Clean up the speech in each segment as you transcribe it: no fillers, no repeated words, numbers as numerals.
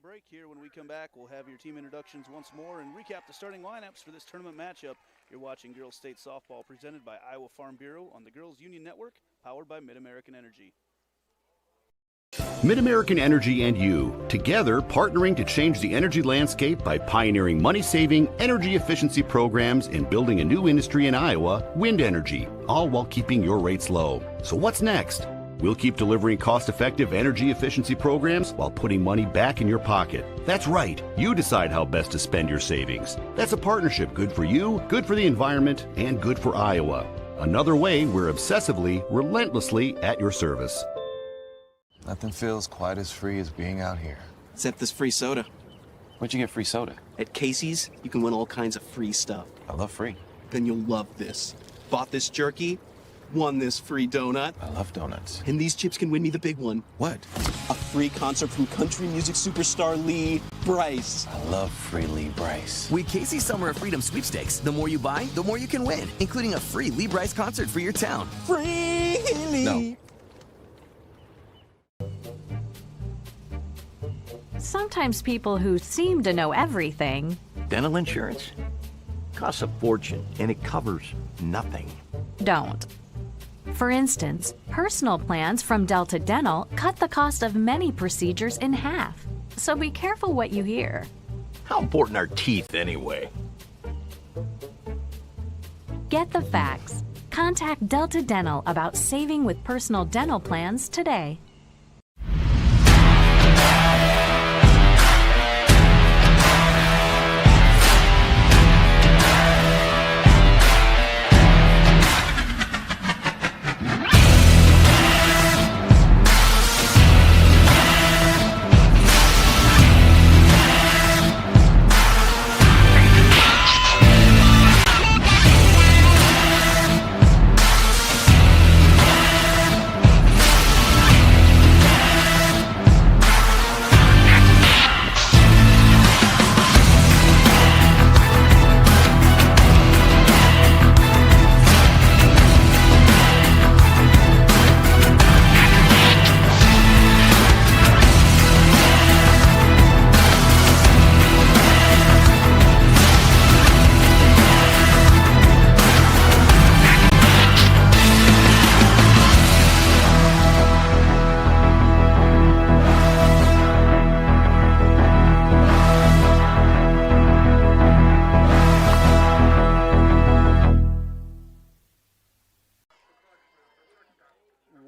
break here. When we come back, we'll have your team introductions once more and recap the starting lineups for this tournament matchup. You're watching Girls State Softball presented by Iowa Farm Bureau on the Girls Union Network, powered by Mid-American Energy. Mid-American Energy and you, together partnering to change the energy landscape by pioneering money-saving, energy efficiency programs and building a new industry in Iowa, wind energy, all while keeping your rates low. So what's next? We'll keep delivering cost-effective energy efficiency programs while putting money back in your pocket. That's right. You decide how best to spend your savings. That's a partnership good for you, good for the environment, and good for Iowa. Another way we're obsessively, relentlessly at your service. Nothing feels quite as free as being out here. Except this free soda. Where'd you get free soda? At Casey's, you can win all kinds of free stuff. I love free. Then you'll love this. Bought this jerky, won this free donut. I love donuts. And these chips can win me the big one. What? A free concert from country music superstar Lee Brice. I love free Lee Brice. With Casey's Summer of Freedom sweepstakes, the more you buy, the more you can win, including a free Lee Brice concert for your town. Free Lee! No. Sometimes people who seem to know everything Dental insurance costs a fortune and it covers nothing. don't. For instance, personal plans from Delta Dental cut the cost of many procedures in half. So be careful what you hear. How important are teeth anyway? Get the facts. Contact Delta Dental about saving with personal dental plans today.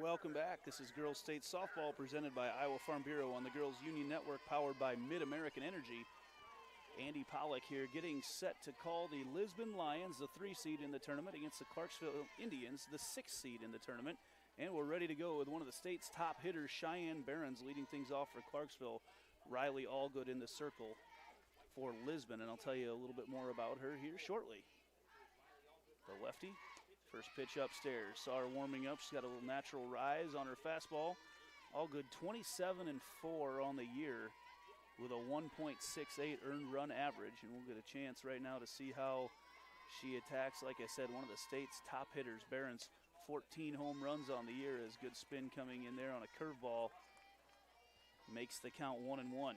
Welcome back. This is Girls State Softball presented by Iowa Farm Bureau on the Girls Union Network, powered by Mid-American Energy. Andy Pollock here getting set to call the Lisbon Lions, the 3 seed in the tournament, against the Clarksville Indians, the 6 seed in the tournament. And we're ready to go with one of the state's top hitters, Cheyenne Behrens, leading things off for Clarksville. Riley Allgood in the circle for Lisbon, and I'll tell you a little bit more about her here shortly. The lefty. First pitch upstairs. Saw her warming up. She's got a little natural rise on her fastball. Allgood 27-4 on the year with a 1.68 earned run average. And we'll get a chance right now to see how she attacks. Like I said, one of the state's top hitters. Behrens, 14 home runs on the year. Has good spin coming in there on a curveball. Makes the count 1-1.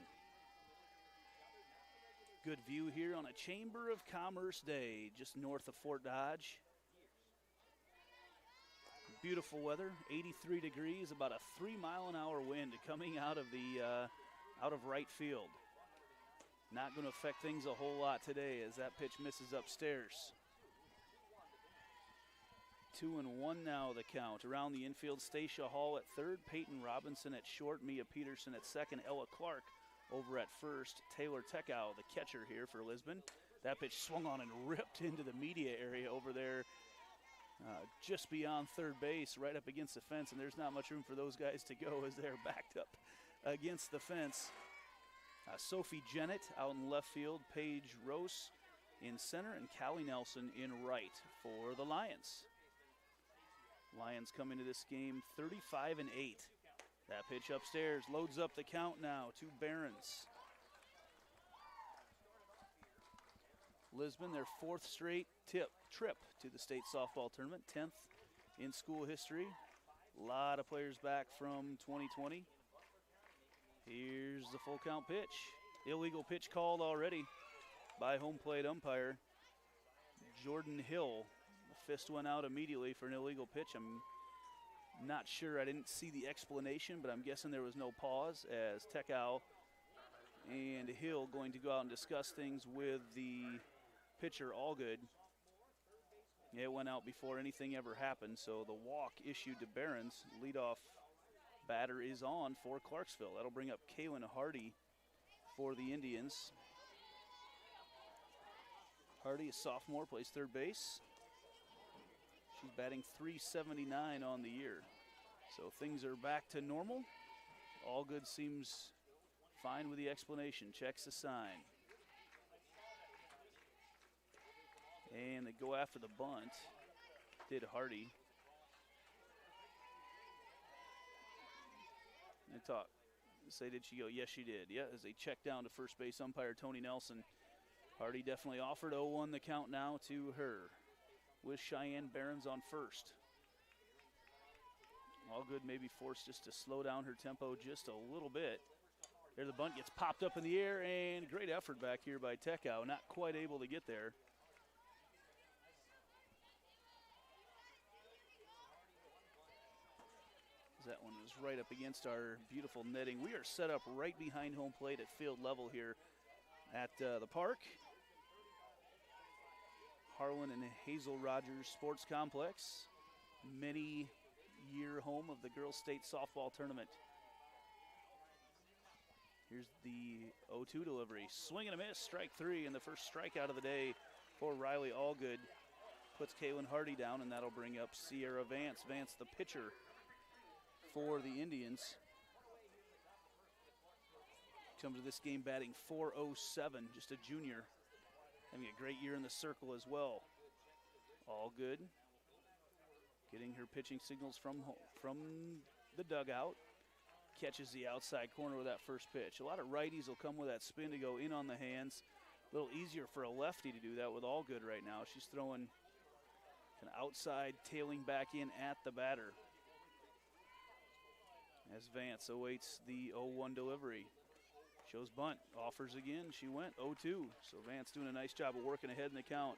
Good view here on a Chamber of Commerce day just north of Fort Dodge. Beautiful weather, 83 degrees, about a 3-mile-an-hour wind coming out of right field. Not going to affect things a whole lot today as that pitch misses upstairs. 2-1 now the count. Around the infield, Stacia Hall at third, Peyton Robinson at short, Mia Peterson at second, Ella Clark over at first, Taylor Tekow, the catcher here for Lisbon. That pitch swung on and ripped into the media area over there. Just beyond third base, right up against the fence, and there's not much room for those guys to go as they're backed up against the fence. Sophie Jennett out in left field, Paige Rose in center, and Callie Nelson in right for the Lions. Lions come into this game 35-8. That pitch upstairs loads up the count now to Behrens. Lisbon, their 4th straight trip to the state softball tournament, 10th in school history. A lot of players back from 2020. Here's the full count pitch. Illegal pitch called already by home plate umpire Jordan Hill. The fist went out immediately for an illegal pitch. I'm not sure. I didn't see the explanation, but I'm guessing there was no pause as Tekau and Hill going to go out and discuss things with the pitcher Allgood. It went out before anything ever happened, so the walk issued to Behrens. Leadoff batter is on for Clarksville. That'll bring up Kaylin Hardy for the Indians. Hardy, a sophomore, plays third base. She's batting .379 on the year. So things are back to normal. Allgood seems fine with the explanation. Checks the sign. And they go after the bunt. Did Hardy. And talk. Say, did she go? Yes, she did. Yeah, as they check down to first base umpire Tony Nelson. Hardy definitely offered 0-1 the count now to her, with Cheyenne Behrens on first. Allgood may be forced just to slow down her tempo just a little bit. There the bunt gets popped up in the air, and great effort back here by Tekau. Not quite able to get there. That one was right up against our beautiful netting. We are set up right behind home plate at field level here at the park. Harlan and Hazel Rogers Sports Complex. Many-year home of the Girls State Softball Tournament. Here's the 0-2 delivery. Swing and a miss, strike three, and the first strikeout of the day for Riley Allgood. Puts Kaylin Hardy down, and that'll bring up Sierra Vance. Vance, the pitcher for the Indians. Comes to this game batting .407, just a junior. Having a great year in the circle as well. Allgood getting her pitching signals from the dugout. Catches the outside corner with that first pitch. A lot of righties will come with that spin to go in on the hands. A little easier for a lefty to do that with Allgood right now. She's throwing an outside, tailing back in at the batter. As Vance awaits the 0-1 delivery. Shows bunt, offers again, she went 0-2. So Vance doing a nice job of working ahead in the count.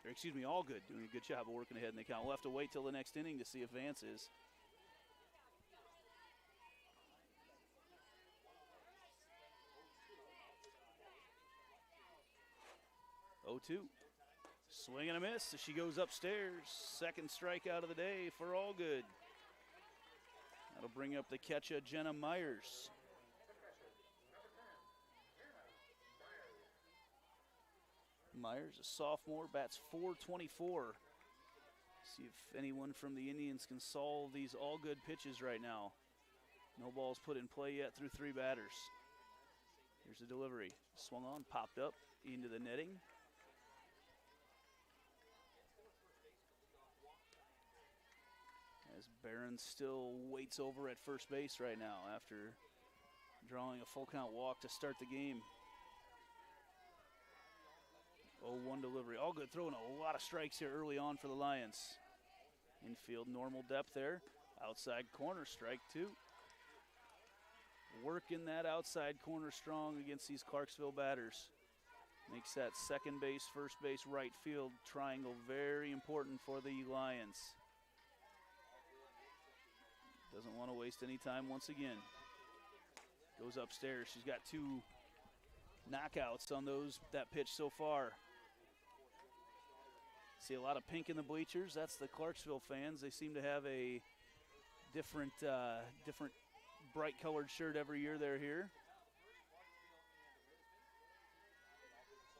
Or excuse me, Allgood doing a good job of working ahead in the count. We'll have to wait till the next inning to see if Vance is. Swing and a miss as she goes upstairs. Second strikeout of the day for Allgood. That'll bring up the catcher, Jenna Myers. Myers, a sophomore, bats .424. See if anyone from the Indians can solve these Allgood pitches right now. No balls put in play yet through three batters. Here's the delivery. Swung on, popped up into the netting. As Behrens still waits over at first base right now after drawing a full count walk to start the game. 0-1 delivery. Allgood throwing a lot of strikes here early on for the Lions. Infield normal depth there. Outside corner, strike two. Working that outside corner strong against these Clarksville batters. Makes that second base, first base, right field triangle very important for the Lions. Doesn't want to waste any time once again. Goes upstairs. She's got two knockouts on that pitch so far. See a lot of pink in the bleachers. That's the Clarksville fans. They seem to have a different bright colored shirt every year they're here.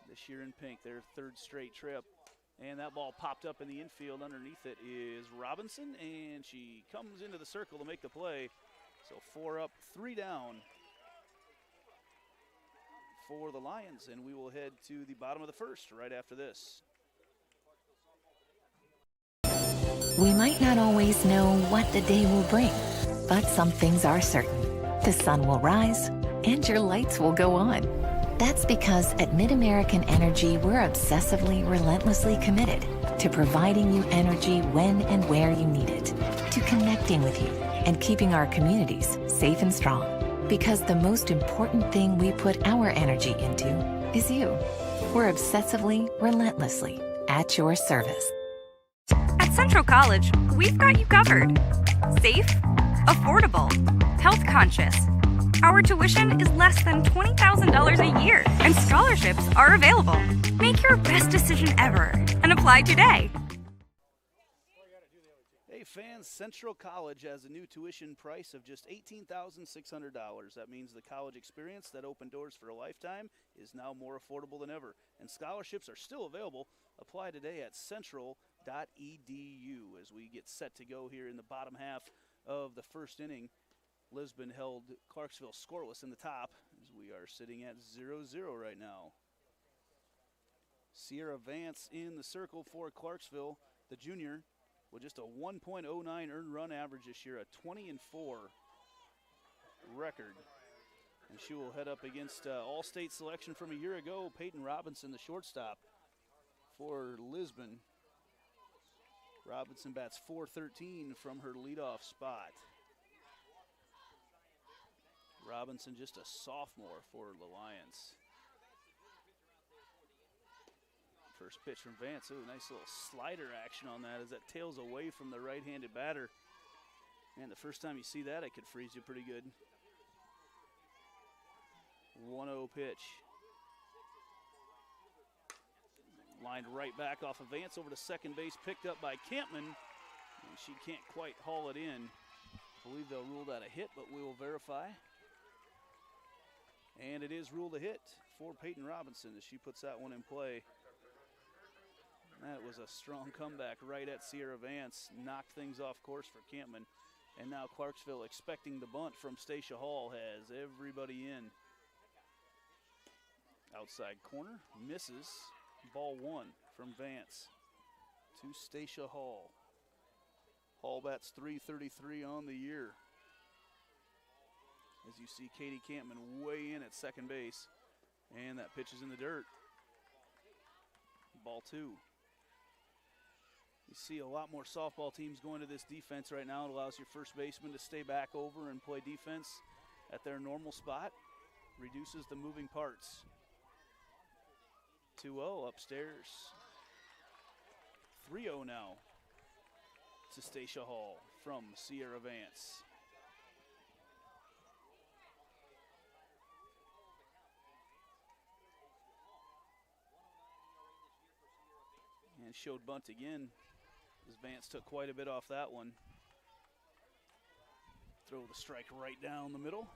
This year in pink, their third straight trip. And that ball popped up in the infield. Underneath it is Robinson, and she comes into the circle to make the play. So 4 up, 3 down for the Lions, and we will head to the bottom of the first right after this. We might not always know what the day will bring, but some things are certain. The sun will rise, and your lights will go on. That's because at MidAmerican Energy, we're obsessively, relentlessly committed to providing you energy when and where you need it, to connecting with you and keeping our communities safe and strong. Because the most important thing we put our energy into is you. We're obsessively, relentlessly at your service. At Central College, we've got you covered. Safe, affordable, health conscious. Our tuition is less than $20,000 a year, and scholarships are available. Make your best decision ever and apply today. Hey fans, Central College has a new tuition price of just $18,600. That means the college experience that opened doors for a lifetime is now more affordable than ever. And scholarships are still available. Apply today at central.edu as we get set to go here in the bottom half of the first inning. Lisbon held Clarksville scoreless in the top as we are sitting at 0-0 right now. Sierra Vance in the circle for Clarksville, the junior, with just a 1.09 earned run average this year, a 20-4 record. And she will head up against all-state selection from a year ago, Peyton Robinson, the shortstop for Lisbon. Robinson bats .413 from her leadoff spot. Robinson just a sophomore for the Lions. First pitch from Vance. Ooh, nice little slider action on that as that tails away from the right-handed batter. Man, the first time you see that, it could freeze you pretty good. 1-0 pitch. Lined right back off of Vance over to second base, picked up by Campman. And she can't quite haul it in. I believe they'll rule that a hit, but we will verify. And it is ruled a hit for Peyton Robinson as she puts that one in play. That was a strong comeback right at Sierra Vance. Knocked things off course for Campman. And now Clarksville, expecting the bunt from Stacia Hall, has everybody in. Outside corner, misses. Ball one from Vance to Stacia Hall. Hall bats .333 on the year. As you see Katie Campman way in at second base. And that pitch is in the dirt. Ball two. You see a lot more softball teams going to this defense right now. It allows your first baseman to stay back over and play defense at their normal spot. Reduces the moving parts. 2-0 upstairs. 3-0 now to Stacia Hall from Sierra Vance. And showed bunt again as Vance took quite a bit off that one. Throw the strike right down the middle.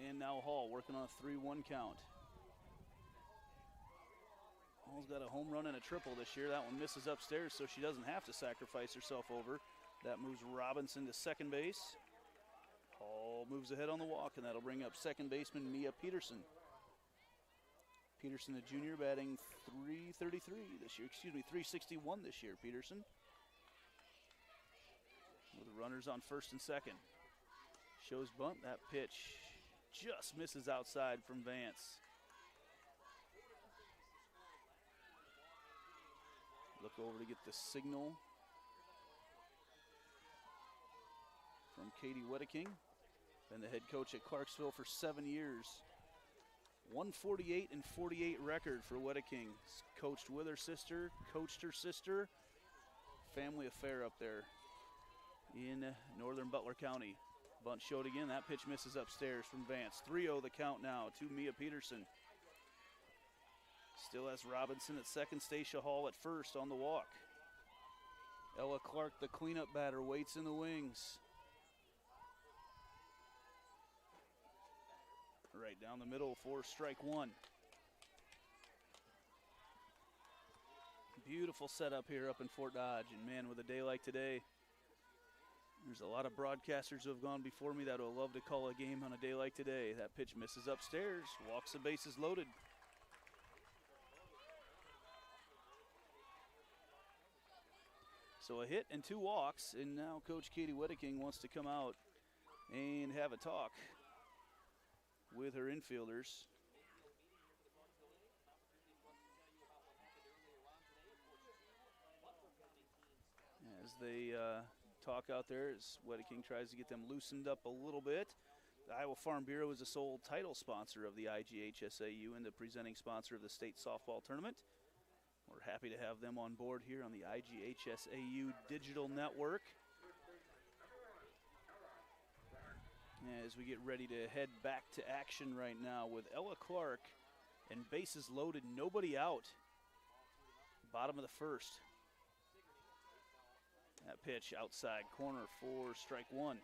And now Hall working on a 3-1 count. Hall's got a home run and a triple this year. That one misses upstairs, so she doesn't have to sacrifice herself over. That moves Robinson to second base. Hall moves ahead on the walk, and that'll bring up second baseman Mia Peterson. Peterson, the junior, batting .333 this year. Excuse me, .361 this year, Peterson. With runners on first and second. Shows bunt. That pitch just misses outside from Vance. Look over to get the signal from Katie Wedeking. Been the head coach at Clarksville for 7 years. 148-48 record for Wedeking. Coached with her sister, coached her sister. Family affair up there in northern Butler County. Bunt showed again. That pitch misses upstairs from Vance. 3-0 the count now to Mia Peterson. Still has Robinson at second, Stacia Hall at first on the walk. Ella Clark, the cleanup batter, waits in the wings. Right down the middle for strike one. Beautiful setup here up in Fort Dodge. And man, with a day like today, there's a lot of broadcasters who have gone before me that would love to call a game on a day like today. That pitch misses upstairs, walks the bases loaded. So a hit and 2 walks, and now Coach Katie Wedeking wants to come out and have a talk with her infielders. As they talk out there, as Wedeking tries to get them loosened up a little bit. Iowa Farm Bureau is the sole title sponsor of the IGHSAU and the presenting sponsor of the state softball tournament. We're happy to have them on board here on the IGHSAU digital network. As we get ready to head back to action right now with Ella Clark and bases loaded, nobody out. Bottom of the first. That pitch outside corner for strike one.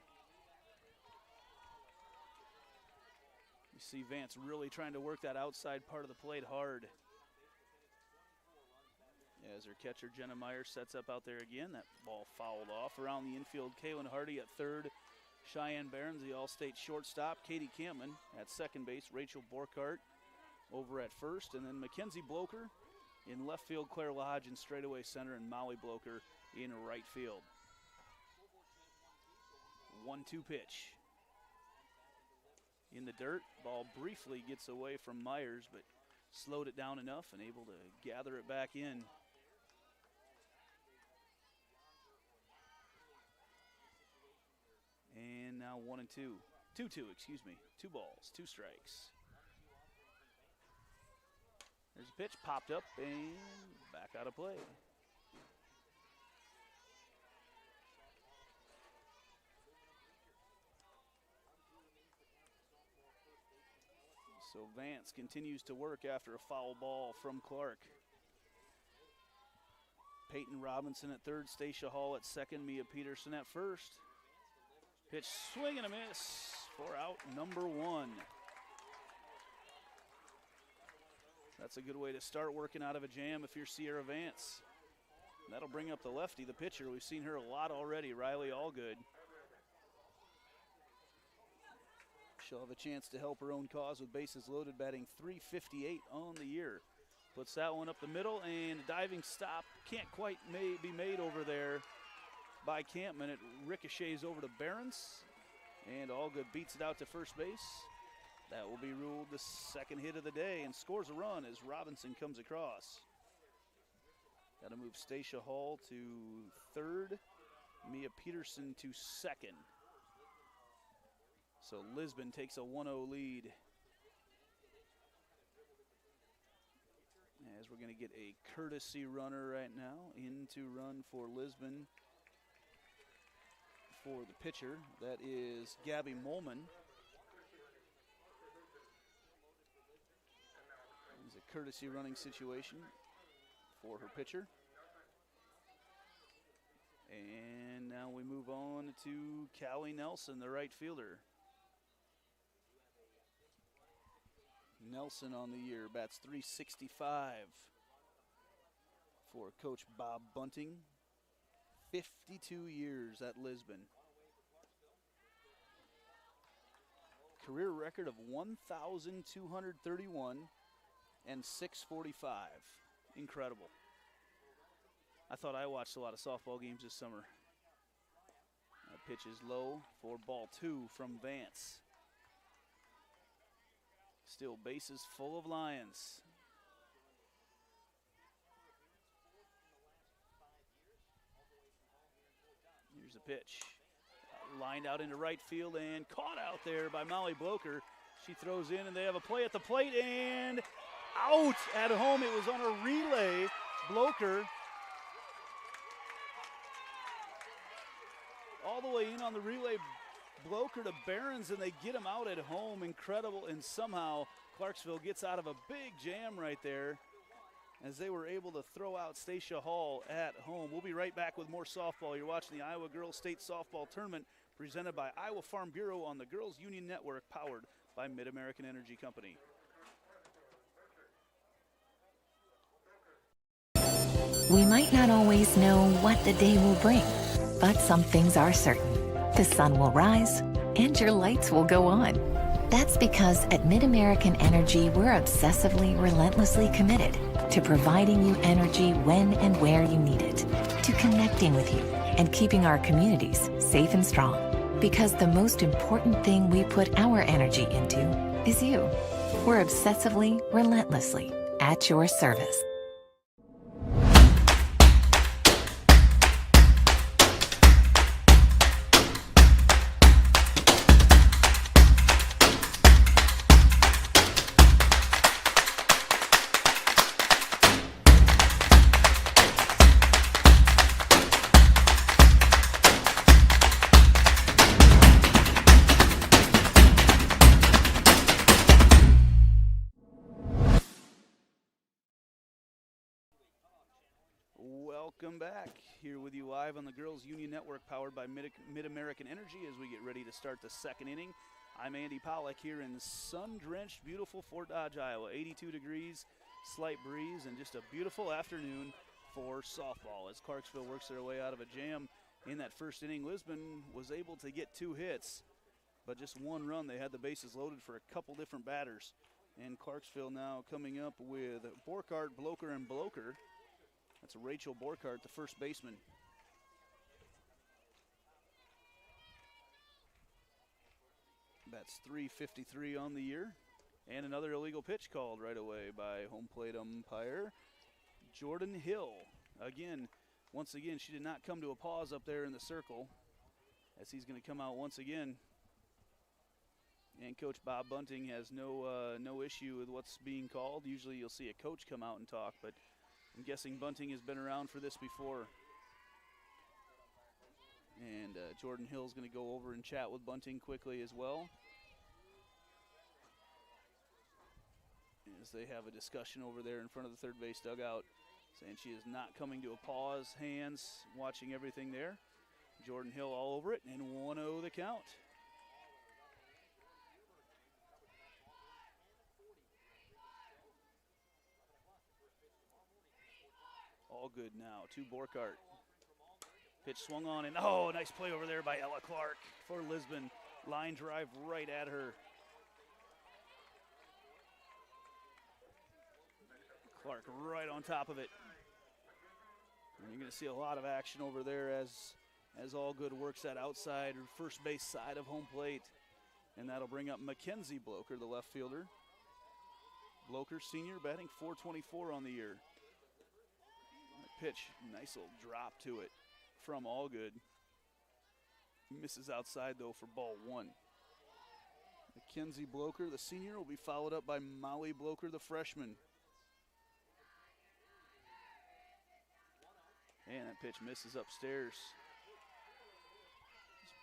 You see Vance really trying to work that outside part of the plate hard. As her catcher Jenna Meyer sets up out there again. That ball fouled off around the infield. Kaylin Hardy at third. Cheyenne Barons, the All-State shortstop. Katie Campman at second base. Rachel Borkart over at first. And then Mackenzie Bloker in left field. Claire Lodge in straightaway center. And Molly Bloker in right field. 1-2 pitch. In the dirt, ball briefly gets away from Myers, but slowed it down enough and able to gather it back in. And now 1-2. 2-2, excuse me. 2 balls, 2 strikes. There's a pitch, popped up and back out of play. So Vance continues to work after a foul ball from Clark. Peyton Robinson at third, Stacia Hall at second, Mia Peterson at first. Pitch, swing and a miss for out number 1. That's a good way to start working out of a jam if you're Sierra Vance. That'll bring up the lefty, the pitcher. We've seen her a lot already, Riley Allgood. She'll have a chance to help her own cause with bases loaded, batting .358 on the year. Puts that one up the middle, and a diving stop can't quite be made over there by Campman. It ricochets over to Barons, and Allgood beats it out to first base. That will be ruled the second hit of the day and scores a run as Robinson comes across. Got to move Stacia Hall to third, Mia Peterson to second. So Lisbon takes a 1-0 lead. As we're going to get a courtesy runner right now in to run for Lisbon for the pitcher. That is Gabby Molman. It's a courtesy running situation for her pitcher. And now we move on to Callie Nelson, the right fielder. Nelson on the year bats .365 for Coach Bob Bunting. 52 years at Lisbon. Career record of 1,231 and .645. Incredible. I thought I watched a lot of softball games this summer. That pitch is low for ball 2 from Vance. Still bases full of Lions. Here's a pitch. Lined out into right field and caught out there by Molly Bloker. She throws in and they have a play at the plate and out at home. It was on a relay. Bloker all the way in on the relay. Bloker to Barons, and they get him out at home. Incredible, and somehow Clarksville gets out of a big jam right there as they were able to throw out Stacia Hall at home. We'll be right back with more softball. You're watching the Iowa Girls State Softball Tournament presented by Iowa Farm Bureau on the Girls Union Network, powered by Mid-American Energy Company. We might not always know what the day will bring, but some things are certain. The sun will rise, and your lights will go on. That's because at Mid-American Energy, we're obsessively, relentlessly committed to providing you energy when and where you need it, to connecting with you and keeping our communities safe and strong. Because the most important thing we put our energy into is you. We're obsessively, relentlessly at your service. back here with you live on the Girls Union Network, powered by Mid-American Energy, as we get ready to start the second inning. I'm Andy Pollack here in sun-drenched, beautiful Fort Dodge, Iowa. 82 degrees, slight breeze, and just a beautiful afternoon for softball as Clarksville works their way out of a jam. In that first inning, Lisbon was able to get 2 hits, but just 1 run. They had the bases loaded for a couple different batters. And Clarksville now coming up with Borkart, Bloker, and Bloker. That's Rachel Borkart, the first baseman. That's .353 on the year. And another illegal pitch called right away by home plate umpire Jordan Hill. Once again, she did not come to a pause up there in the circle, as he's going to come out once again. And Coach Bob Bunting has no issue with what's being called. Usually you'll see a coach come out and talk, but I'm guessing Bunting has been around for this before. And Jordan Hill's going to go over and chat with Bunting quickly as well, as they have a discussion over there in front of the third base dugout, saying she is not coming to a pause, hands, watching everything there. Jordan Hill all over it, and 1-0 the count. All good now to Borkart. Pitch swung on, and oh, nice play over there by Ella Clark for Lisbon. Line drive right at her. Clark right on top of it. And you're going to see a lot of action over there as All Good works that outside first base side of home plate. And that'll bring up Mackenzie Bloker, the left fielder. Bloker, senior, batting .424 on the year. Pitch, nice little drop to it from All Good. Misses outside though for ball 1. Mackenzie Bloker, the senior, will be followed up by Molly Bloker, the freshman. And that pitch misses upstairs.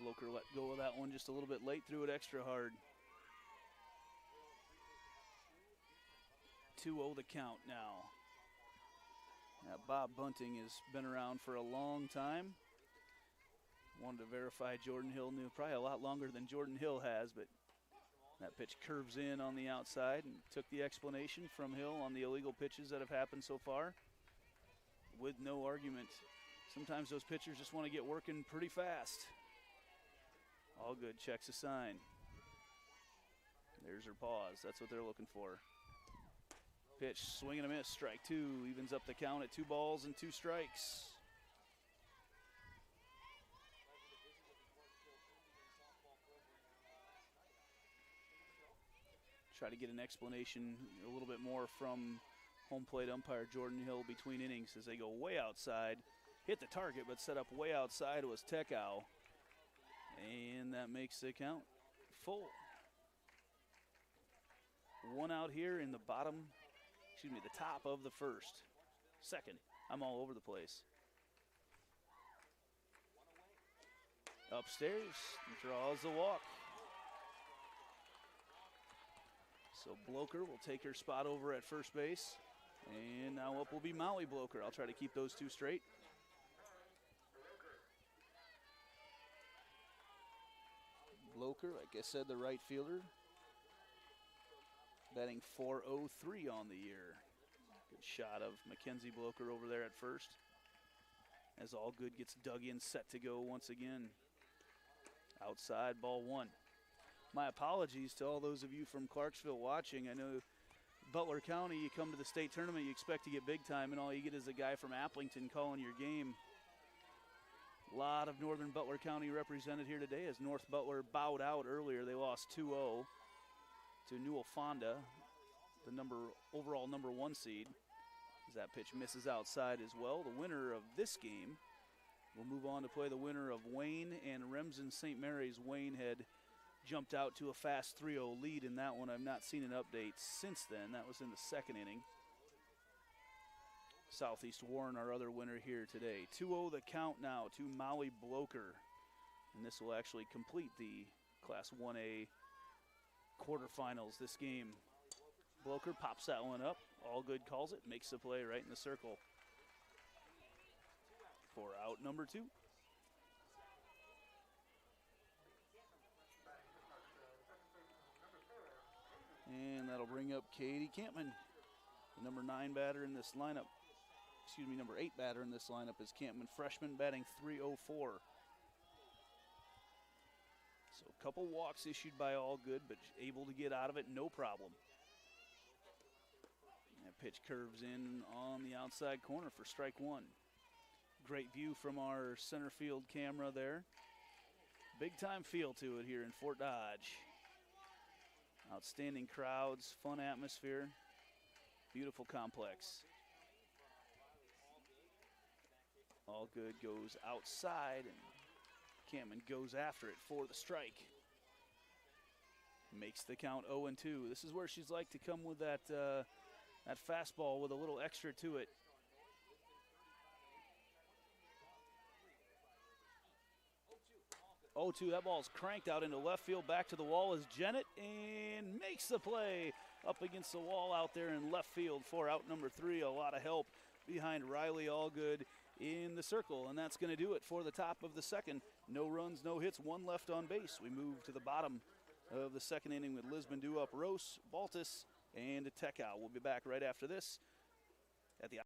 Bloker let go of that one just a little bit late, threw it extra hard. 2-0 the count now. Bob Bunting has been around for a long time. Wanted to verify Jordan Hill knew probably a lot longer than Jordan Hill has, but that pitch curves in on the outside and took the explanation from Hill on the illegal pitches that have happened so far with no argument. Sometimes those pitchers just want to get working pretty fast. All Good checks a sign. There's her pause. That's what they're looking for. Pitch, swing and a miss, strike 2, evens up the count at 2 balls and 2 strikes. Try to get an explanation a little bit more from home plate umpire Jordan Hill between innings as they go way outside. Hit the target, but set up way outside was Tekau. And that makes the count full. 1 out here in the top of the first. Second, I'm all over the place. Upstairs, draws the walk. So Bloker will take her spot over at first base. And now up will be Molly Bloker. I'll try to keep those 2 straight. Bloker, like I said, the right fielder. Batting .403 on the year. Good shot of Mackenzie Bloker over there at first. As All Good gets dug in, set to go once again. Outside, ball 1. My apologies to all those of you from Clarksville watching. I know Butler County, you come to the state tournament, you expect to get big time, and all you get is a guy from Applington calling your game. A lot of Northern Butler County represented here today as North Butler bowed out earlier. They lost 2-0 to Newell Fonda, the overall number 1 seed. As that pitch misses outside as well. The winner of this game will move on to play the winner of Wayne and Remsen St. Mary's. Wayne had jumped out to a fast 3-0 lead in that one. I've not seen an update since then. That was in the second inning. Southeast Warren, our other winner here today. 2-0 the count now to Molly Bloker. And this will actually complete the Class 1A quarterfinals this game. Bloker pops that one up. All Good calls it, makes the play right in the circle. for out number 2. And that'll bring up Katie Campman, the number 9 batter in this lineup. Excuse me, number 8 batter in this lineup is Campman, freshman, batting .304. So a couple walks issued by Allgood, but able to get out of it, no problem. That pitch curves in on the outside corner for strike 1. Great view from our center field camera there. Big time feel to it here in Fort Dodge. Outstanding crowds, fun atmosphere, beautiful complex. Allgood goes outside and Campman goes after it for the strike. Makes the count 0-2. This is where she's like to come with that that fastball with a little extra to it. 0-2, that ball's cranked out into left field. Back to the wall is Jennett and makes the play up against the wall out there in left field for out number 3. A lot of help behind Riley Allgood in the circle, and that's going to do it for the top of the second. No runs, no hits, 1 left on base. We move to the bottom of the second inning with Lisbon due up Rose, Baltus, and Tekau. We'll be back right after this at the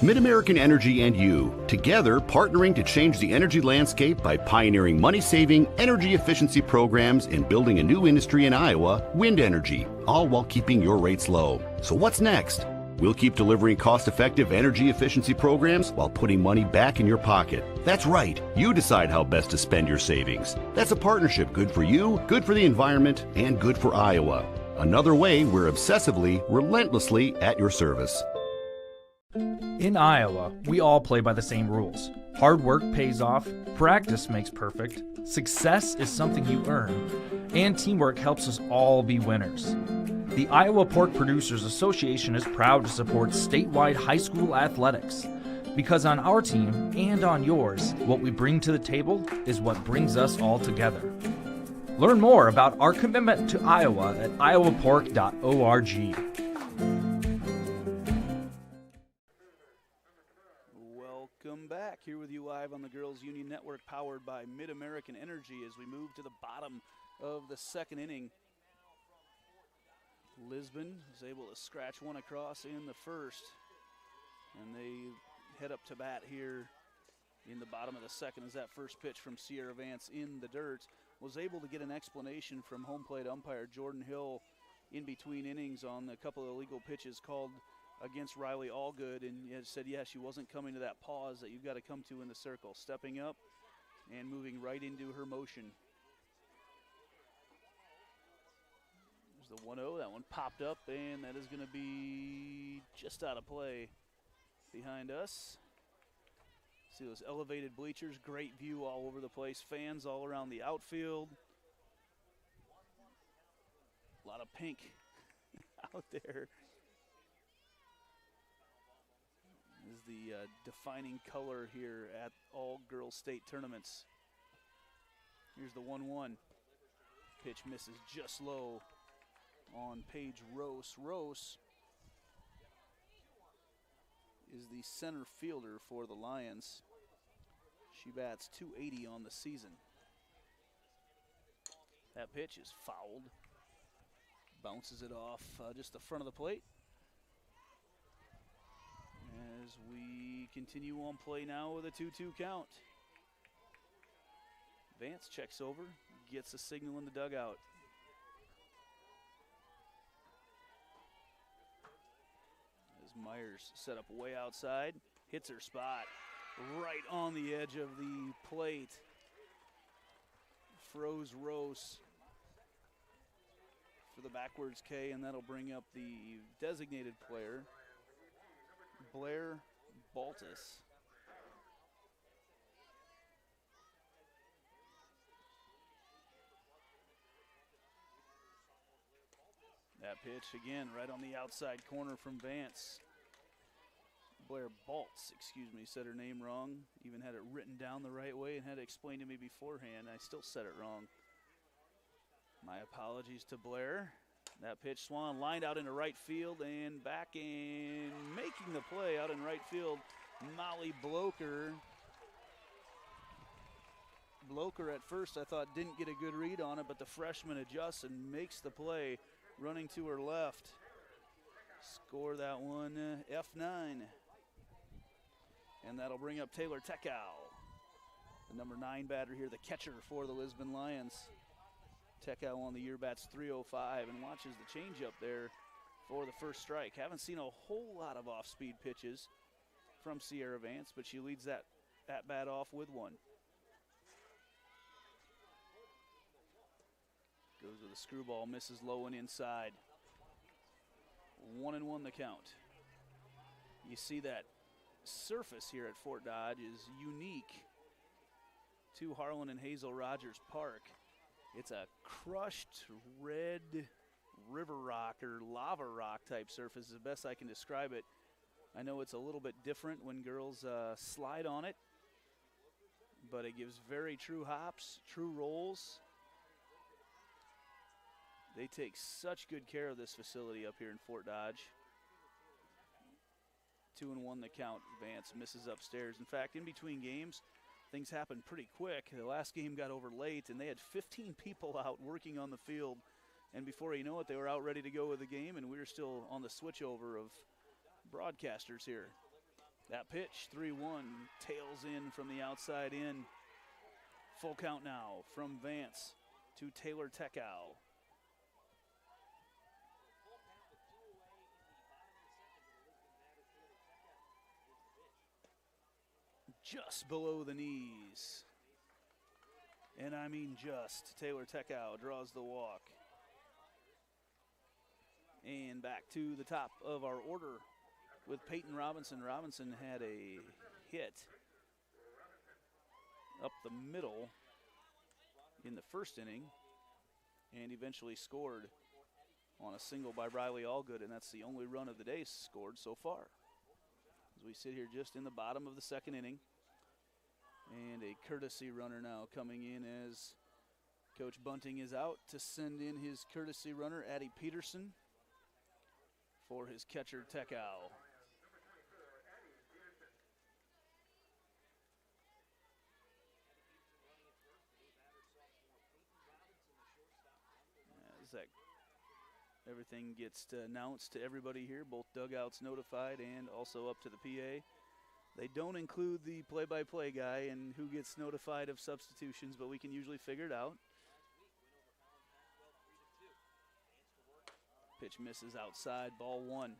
MidAmerican Energy and you, together partnering to change the energy landscape by pioneering money-saving, energy efficiency programs and building a new industry in Iowa, wind energy, all while keeping your rates low. So what's next? We'll keep delivering cost-effective energy efficiency programs while putting money back in your pocket. That's right. You decide how best to spend your savings. That's a partnership good for you, good for the environment, and good for Iowa. Another way we're obsessively, relentlessly at your service. In Iowa, we all play by the same rules. Hard work pays off, practice makes perfect, success is something you earn, and teamwork helps us all be winners. The Iowa Pork Producers Association is proud to support statewide high school athletics. Because on our team and on yours, what we bring to the table is what brings us all together. Learn more about our commitment to Iowa at iowapork.org. Welcome back, here with you live on the Girls Union Network, powered by MidAmerican Energy, as we move to the bottom of the second inning. Lisbon was able to scratch one across in the first, and they head up to bat here in the bottom of the second as that first pitch from Sierra Vance in the dirt. Was able to get an explanation from home plate umpire Jordan Hill in between innings on a couple of illegal pitches called against Riley Allgood, and said, yeah, she wasn't coming to that pause that you've got to come to in the circle, stepping up and moving right into her motion. There's the 1-0, that one popped up, and that is going to be just out of play behind us. See those elevated bleachers, great view all over the place, fans all around the outfield. A lot of pink out there. Is the defining color here at all girls state tournaments. Here's the 1-1. Pitch misses just low on Paige Rose. Rose is the center fielder for the Lions. She bats .280 on the season. That pitch is fouled. Bounces it off just the front of the plate. As we continue on play now with a 2-2 count. Vance checks over, gets a signal in the dugout. As Myers set up way outside, hits her spot right on the edge of the plate. Froze Rose for the backwards K, and that'll bring up the designated player, Blair Baltus. That pitch again right on the outside corner from Vance. Blair Baltz, excuse me, said her name wrong. Even had it written down the right way and had it explained to me beforehand. I still said it wrong. My apologies to Blair. That pitch swung, lined out into right field and back in, making the play out in right field. Molly Bloker Bloker at first, I thought, didn't get a good read on it, but the freshman adjusts and makes the play, running to her left. Score that one, F9. And that'll bring up Taylor Tekow, the number 9 batter here, the catcher for the Lisbon Lions. Tekow on the year bats .305 and watches the changeup there for the first strike. Haven't seen a whole lot of off-speed pitches from Sierra Vance, but she leads that at-bat off with one. Goes with a screwball, misses low and inside. 1-1 the count. You see that surface here at Fort Dodge is unique to Harlan and Hazel Rogers Park. It's a crushed red river rock or lava rock type surface is the best I can describe it. I know it's a little bit different when girls slide on it, but it gives very true hops, true rolls. They take such good care of this facility up here in Fort Dodge. 2-1 the count. Vance misses upstairs. In fact, in between games, things happen pretty quick. The last game got over late, and they had 15 people out working on the field. And before you know it, they were out ready to go with the game, and we were still on the switchover of broadcasters here. That pitch, 3-1, tails in from the outside in. Full count now from Vance to Taylor Tekow. Just below the knees. And I mean just. Taylor Tekow draws the walk. And back to the top of our order with Peyton Robinson. Robinson had a hit up the middle in the first inning and eventually scored on a single by Riley Allgood, and that's the only run of the day scored so far. As we sit here just in the bottom of the second inning. And a courtesy runner now coming in as Coach Bunting is out to send in his courtesy runner, Addie Peterson, for his catcher, Tekow. As that everything gets announced to everybody here, both dugouts notified and also up to the PA. They don't include the play-by-play guy and who gets notified of substitutions, but we can usually figure it out. Pitch misses outside, ball one.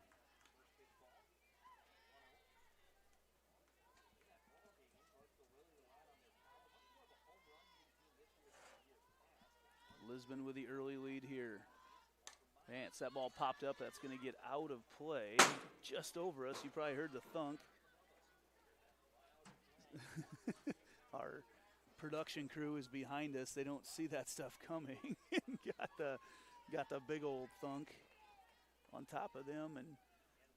Lisbon with the early lead here. Vance, that ball popped up. That's going to get out of play just over us. You probably heard the thunk. Our production crew is behind us. They don't see that stuff coming. got the big old thunk on top of them, and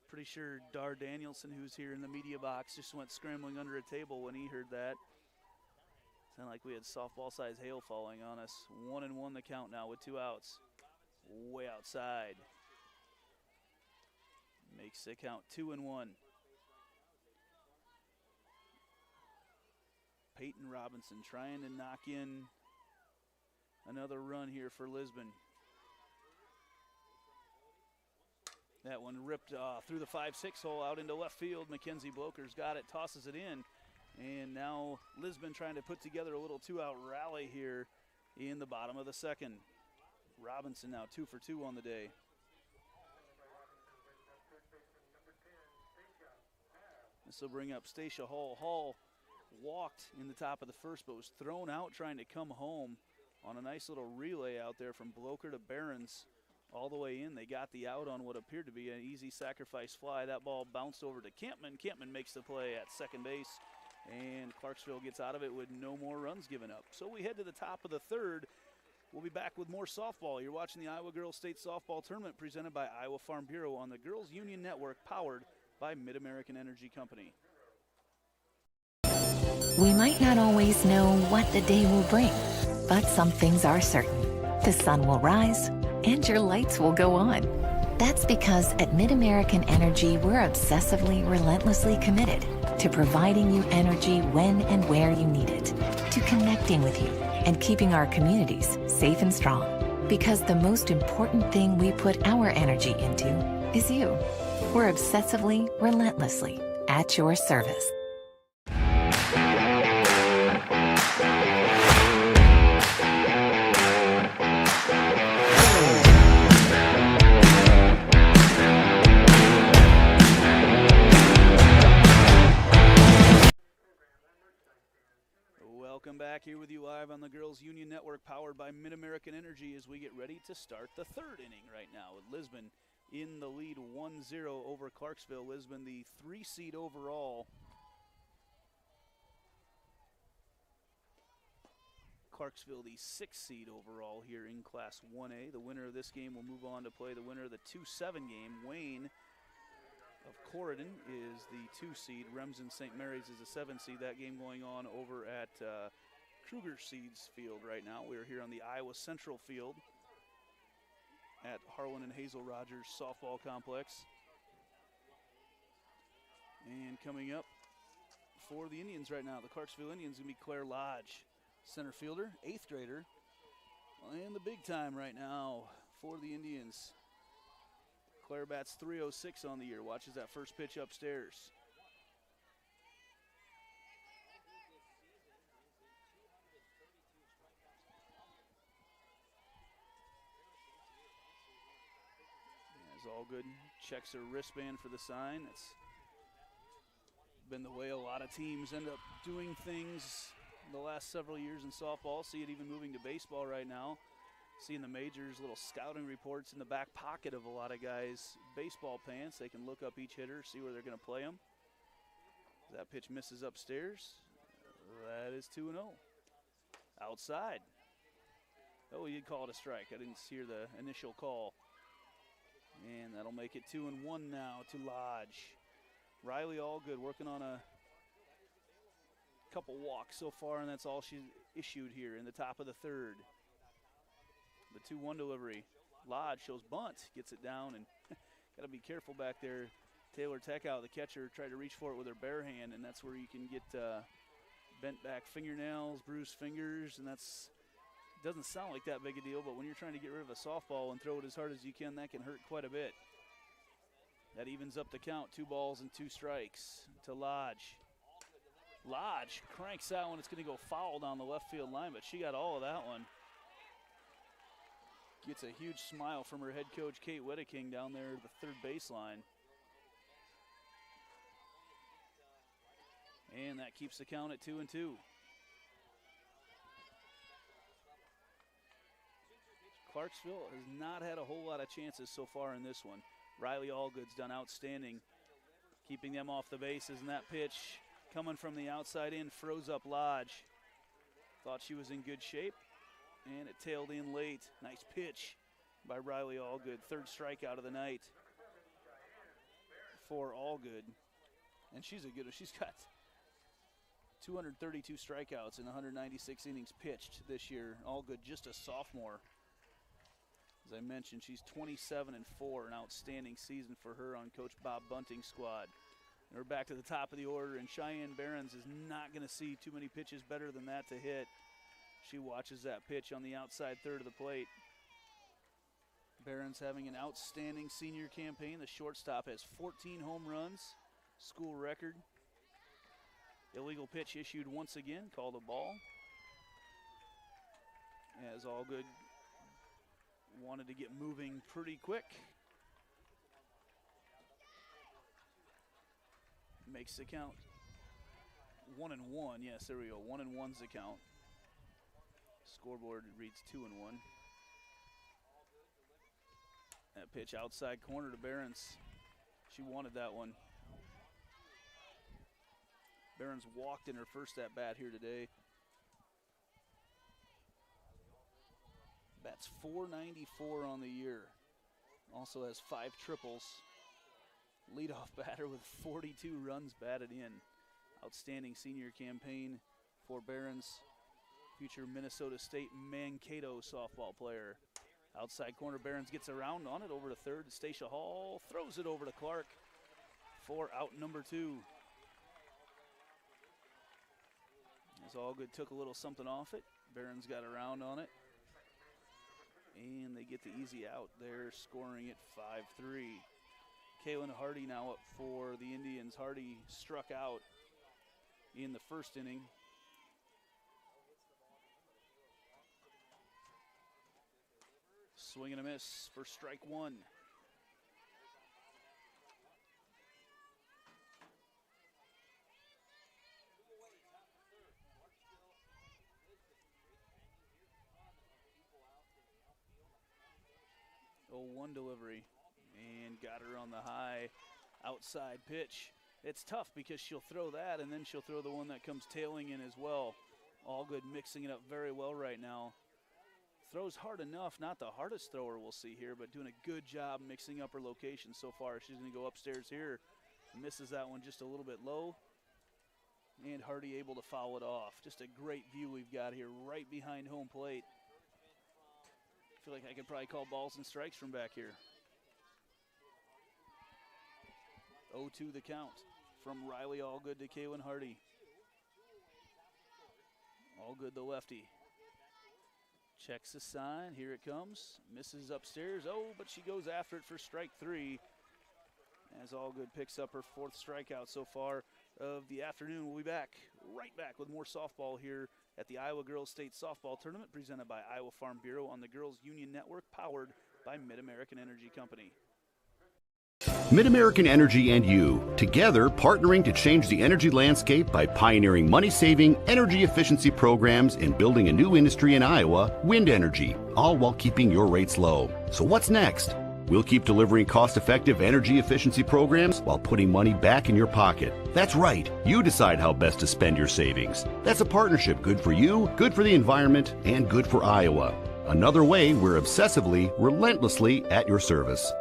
pretty sure Dar Danielson, who's here in the media box, just went scrambling under a table when he heard that. Sounded like we had softball-sized hail falling on us. 1-1 the count now with 2 outs. Way outside. Makes the count 2-1. Peyton Robinson trying to knock in another run here for Lisbon. That one ripped through the 5-6 hole out into left field. Mackenzie Bloker's got it, tosses it in. And now Lisbon trying to put together a little 2-out rally here in the bottom of the second. Robinson now 2 for 2 on the day. This will bring up Stacia Hall. Hall walked in the top of the first, but was thrown out trying to come home on a nice little relay out there from Bloker to Behrens all the way in. They got the out on what appeared to be an easy sacrifice fly. That ball bounced over to Campman. Campman makes the play at second base, and Clarksville gets out of it with no more runs given up. So we head to the top of the third. We'll be back with more softball. You're watching the Iowa Girls State Softball Tournament presented by Iowa Farm Bureau on the Girls Union Network, powered by Mid-American Energy Company. We might not always know what the day will bring, but some things are certain. The sun will rise and your lights will go on. That's because at Mid-American Energy, we're obsessively, relentlessly committed to providing you energy when and where you need it, to connecting with you and keeping our communities safe and strong. Because the most important thing we put our energy into is you. We're obsessively, relentlessly at your service. Welcome back here with you live on the Girls Union Network, powered by Mid-American Energy, as we get ready to start the third inning right now with Lisbon in the lead 1-0 over Clarksville. Lisbon, the 3 seed overall. Clarksville, the 6 seed overall here in Class 1A. The winner of this game will move on to play the winner of the 2-7 game. Wayne of Corridon is the 2 seed. Remsen St. Mary's is the 7 seed. That game going on over at Kruger Seeds Field right now. We're here on the Iowa Central Field at Harlan and Hazel Rogers Softball Complex. And coming up for the Indians right now, the Clarksville Indians, going to be Claire Lodge, center fielder, 8th grader, and the big time right now for the Indians. Claire bats .306 on the year. Watches that first pitch upstairs. As all good. Checks her wristband for the sign. It's been the way a lot of teams end up doing things the last several years in softball. See it even moving to baseball right now. Seeing the majors, little scouting reports in the back pocket of a lot of guys' baseball pants. They can look up each hitter, see where they're going to play them. That pitch misses upstairs. That is 2-0. Outside. Oh, you'd call it a strike. I didn't hear the initial call. And that'll make it 2-1 now to Lodge. Riley Allgood working on a couple walks so far, and that's all she's issued here in the top of the third. The 2-1 delivery. Lodge shows bunt, gets it down, and got to be careful back there. Taylor Teckow, the catcher, tried to reach for it with her bare hand, and that's where you can get bent back fingernails, bruised fingers, and that's doesn't sound like that big a deal, but when you're trying to get rid of a softball and throw it as hard as you can, that can hurt quite a bit. That evens up the count, 2 balls and 2 strikes to Lodge. Lodge cranks that one. It's going to go foul down the left field line, but she got all of that one. Gets a huge smile from her head coach, Kate Wedeking, down there at the third baseline. And that keeps the count at 2-2. Clarksville has not had a whole lot of chances so far in this one. Riley Allgood's done outstanding, keeping them off the bases, and that pitch coming from the outside in froze up Lodge. Thought she was in good shape, and it tailed in late. Nice pitch by Riley Allgood. 3rd strikeout of the night for Allgood. And she's a good one. She's got 232 strikeouts in 196 innings pitched this year. Allgood, just a sophomore. As I mentioned, she's 27-4, an outstanding season for her on Coach Bob Bunting's squad. And we're back to the top of the order, and Cheyenne Behrens is not going to see too many pitches better than that to hit. She watches that pitch on the outside third of the plate. Behrens having an outstanding senior campaign. The shortstop has 14 home runs, school record. Illegal pitch issued once again, called a ball. As Allgood wanted to get moving pretty quick. Makes the count 1-1. Yes, there we go. 1-1's the count. Scoreboard reads 2-1. That pitch outside corner to Behrens. She wanted that one. Behrens walked in her first at bat here today. Bats .494 on the year. Also has 5 triples. Leadoff batter with 42 runs batted in. Outstanding senior campaign for Behrens. Future Minnesota State Mankato softball player. Outside corner, Behrens gets around on it over to third. Stacia Hall throws it over to Clark for out number 2. As Allgood took a little something off it. Barron's got around on it. And they get the easy out. They're scoring it 5-3. Kaylin Hardy now up for the Indians. Hardy struck out in the first inning. Swing and a miss for strike one. One delivery and got her on the high outside pitch. It's tough because she'll throw that and then she'll throw the one that comes tailing in as well. Allgood mixing it up very well right now. Throws hard enough, not the hardest thrower we'll see here, but doing a good job mixing up her location so far. She's going to go upstairs here. Misses that one just a little bit low. And Hardy able to foul it off. Just a great view we've got here right behind home plate. I feel like I could probably call balls and strikes from back here. 0-2 the count from Riley Allgood to Kaylin Hardy. Allgood the lefty. Checks the sign, here it comes. Misses upstairs, but she goes after it for strike three. As Allgood picks up her fourth strikeout so far of the afternoon. We'll be right back with more softball here at the Iowa Girls State Softball Tournament presented by Iowa Farm Bureau on the Girls Union Network, powered by Mid-American Energy Company. Mid-American Energy and you, together partnering to change the energy landscape by pioneering money-saving, energy efficiency programs and building a new industry in Iowa, wind energy, all while keeping your rates low. So what's next? We'll keep delivering cost-effective energy efficiency programs while putting money back in your pocket. That's right. You decide how best to spend your savings. That's a partnership good for you, good for the environment, and good for Iowa. Another way we're obsessively, relentlessly at your service.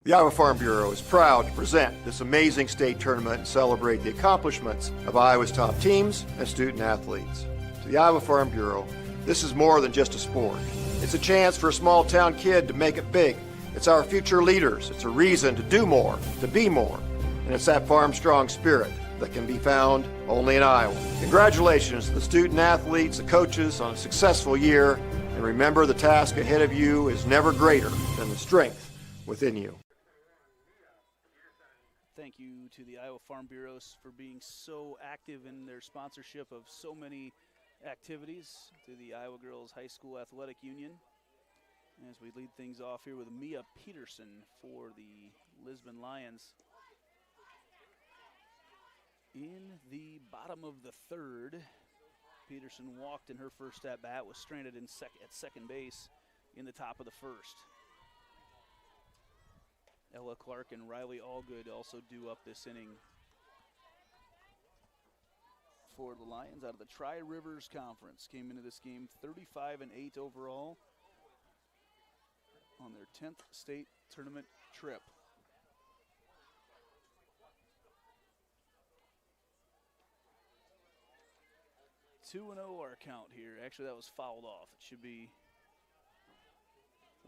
The Iowa Farm Bureau is proud to present this amazing state tournament and celebrate the accomplishments of Iowa's top teams and student athletes. To the Iowa Farm Bureau, this is more than just a sport. It's a chance for a small town kid to make it big. It's our future leaders. It's a reason to do more, to be more. And it's that farm strong spirit that can be found only in Iowa. Congratulations to the student athletes, the coaches on a successful year. And remember, the task ahead of you is never greater than the strength within you. Thank you to the Iowa Farm Bureaus for being so active in their sponsorship of so many activities, to the Iowa Girls High School Athletic Union. As we lead things off here with Mia Peterson for the Lisbon Lions. In the bottom of the third, Peterson walked in her first at-bat, was stranded at second base in the top of the first. Ella Clark and Riley Allgood also due up this inning for the Lions out of the Tri-Rivers Conference. Came into this game 35-8 overall on their 10th state tournament trip. Two and 0 our count here. Actually, that was fouled off. It should be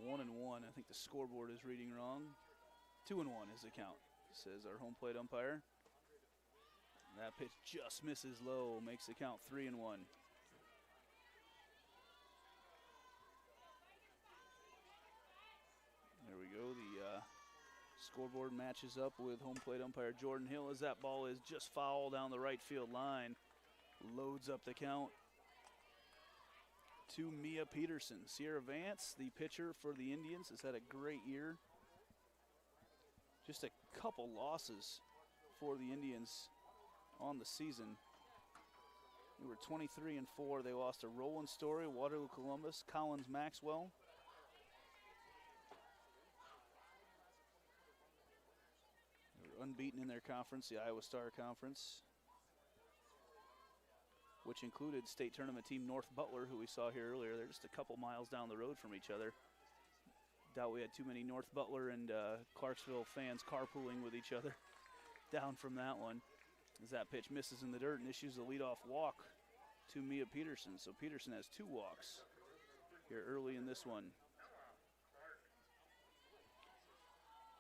1-1. I think the scoreboard is reading wrong. 2-1 is the count, says our home plate umpire. That pitch just misses low, makes the count 3-1. There we go. The scoreboard matches up with home plate umpire Jordan Hill as that ball is just foul down the right field line. Loads up the count to Mia Peterson. Sierra Vance, the pitcher for the Indians, has had a great year. Just a couple losses for the Indians on the season. They were 23-4. They lost to Roland Story, Waterloo Columbus, Collins Maxwell. They were unbeaten in their conference, the Iowa Star Conference, which included state tournament team North Butler, who we saw here earlier. They're just a couple miles down the road from each other. Doubt we had too many North Butler and Clarksville fans carpooling with each other down from that one. As that pitch misses in the dirt and issues a leadoff walk to Mia Peterson. So Peterson has 2 walks here early in this one.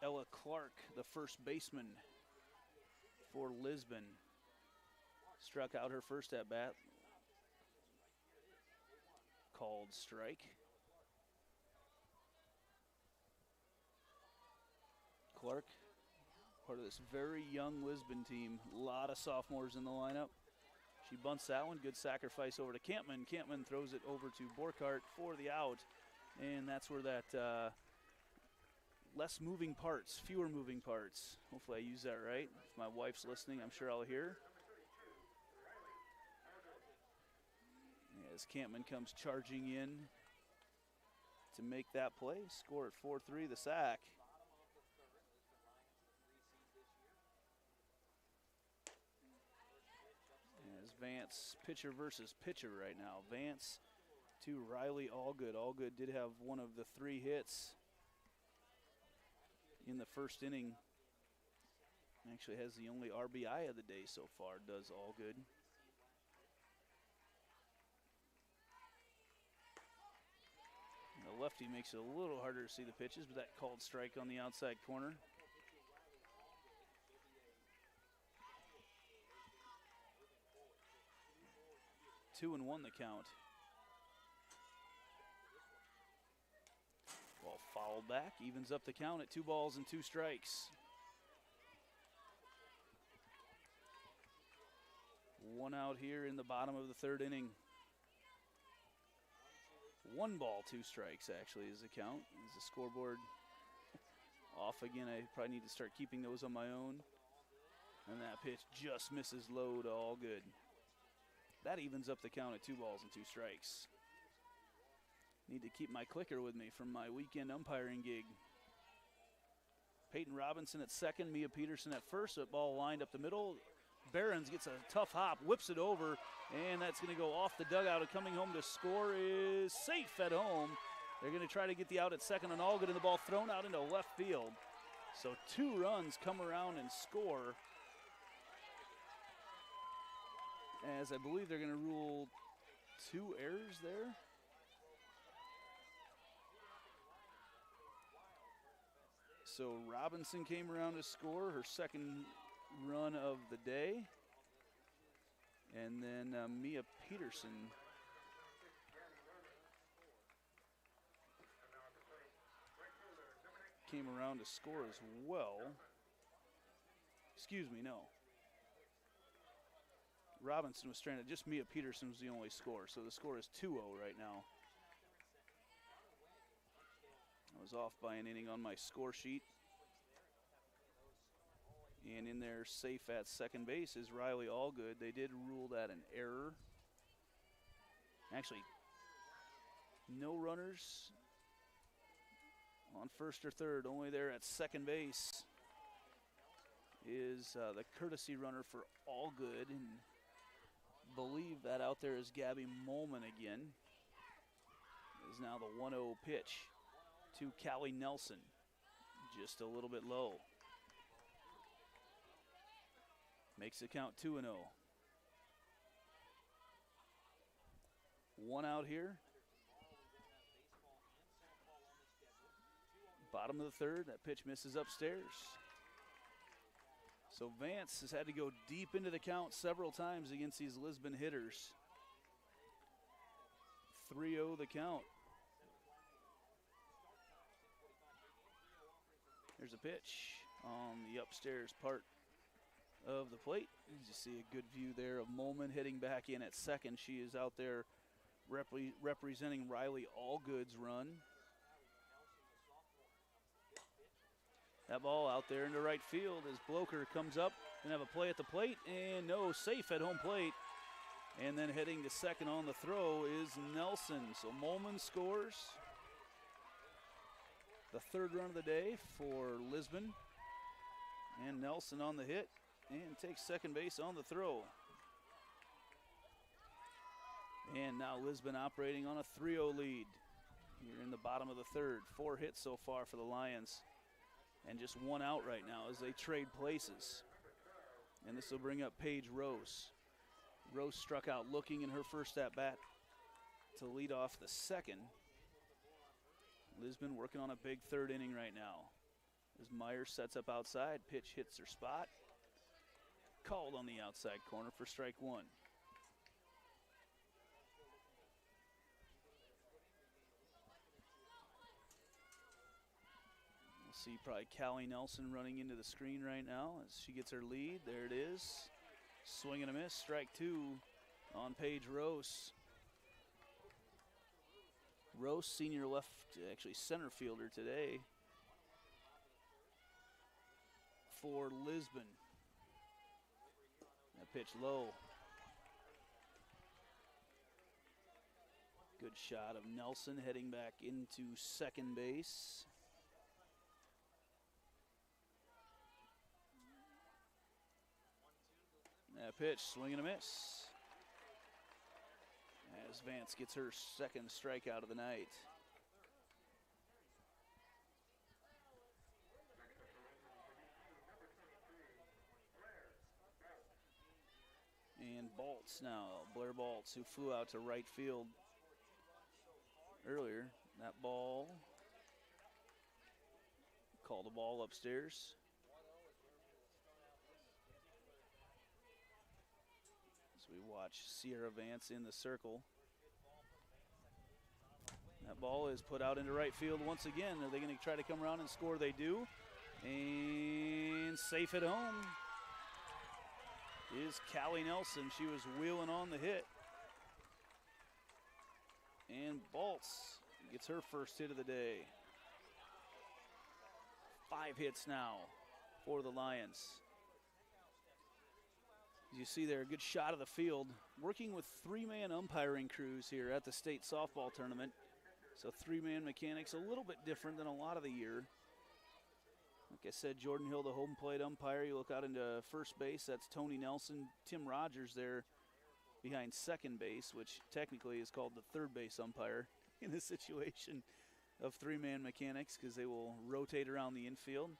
Ella Clark, the first baseman for Lisbon. struck out her first at bat. Called strike. Clark, part of this very young Lisbon team. A lot of sophomores in the lineup. She bunts that one. Good sacrifice over to Campman. Campman throws it over to Borkart for the out. And that's where that less moving parts, fewer moving parts. Hopefully I use that right. If my wife's listening, I'm sure I'll hear. As Campman comes charging in to make that play. Score at 4-3, the sack. As Vance, pitcher versus pitcher right now. Vance to Riley Allgood. Allgood did have one of the 3 hits in the first inning. Actually has the only RBI of the day so far, does Allgood. The lefty makes it a little harder to see the pitches, but that called strike on the outside corner. Two and one the count. Ball fouled back, evens up the count at 2 balls and 2 strikes. One out here in the bottom of the 3rd inning. 1 ball, 2 strikes actually is the count. Is the scoreboard off again? I probably need to start keeping those on my own. And that pitch just misses low to Allgood. That evens up the count at 2 balls and 2 strikes. Need to keep my clicker with me from my weekend umpiring gig. Peyton Robinson at second, Mia Peterson at first. That ball lined up the middle. Behrens gets a tough hop, whips it over, and that's going to go off the dugout. And coming home to score is safe at home. They're going to try to get the out at second on Allgood, and the ball thrown out into left field. So 2 runs come around and score. As I believe they're going to rule 2 errors there. So Robinson came around to score her second run of the day. And then Mia Peterson came around to score as well. Excuse me, no. Robinson was stranded. Just Mia Peterson was the only score. So the score is 2-0 right now. I was off by an inning on my score sheet. And in there, safe at second base, is Riley Allgood. They did rule that an error. Actually, no runners on first or third. Only there at second base is the courtesy runner for Allgood. And believe that out there is Gabby Molman again. Is now the 1-0 pitch to Callie Nelson. Just a little bit low. Makes the count 2-0. 1 out here. Bottom of the 3rd, that pitch misses upstairs. So Vance has had to go deep into the count several times against these Lisbon hitters. 3-0 the count. There's a pitch on the upstairs part of the plate. You just see a good view there of Molman hitting back in at second. She is out there representing Riley Allgood's run. That ball out there into right field as Bloker comes up and have a play at the plate, and no, safe at home plate. And then heading to second on the throw is Nelson. So Molman scores. The 3rd run of the day for Lisbon. And Nelson on the hit and takes second base on the throw. And now Lisbon operating on a 3-0 lead here in the bottom of the 3rd. 4 hits so far for the Lions. And just 1 out right now as they trade places. And this will bring up Paige Rose. Rose struck out looking in her first at-bat to lead off the 2nd. Lisbon working on a big 3rd inning right now. As Myers sets up outside, pitch hits her spot. called on the outside corner for strike one. We'll see probably Callie Nelson running into the screen right now as she gets her lead. There it is. Swing and a miss, strike two on Paige Rose. Rose, senior left, actually center fielder today for Lisbon. That pitch low. Good shot of Nelson heading back into second base. That pitch, swing and a miss. As Vance gets her second strikeout of the night. And Baltz now, Blair Baltz, who flew out to right field earlier. That ball, called a ball upstairs. As we watch Sierra Vance in the circle. That ball is put out into right field once again. Are they going to try to come around and score? They do. And safe at home is Callie Nelson. She was wheeling on the hit. And Baltz gets her first hit of the day. 5 hits now for the Lions. As you see there, a good shot of the field. Working with 3-man umpiring crews here at the state softball tournament. So 3-man mechanics, a little bit different than a lot of the year. Like I said, Jordan Hill, the home plate umpire. You look out into first base, that's Tony Nelson. Tim Rogers there behind second base, which technically is called the third base umpire in this situation of 3-man mechanics, because they will rotate around the infield.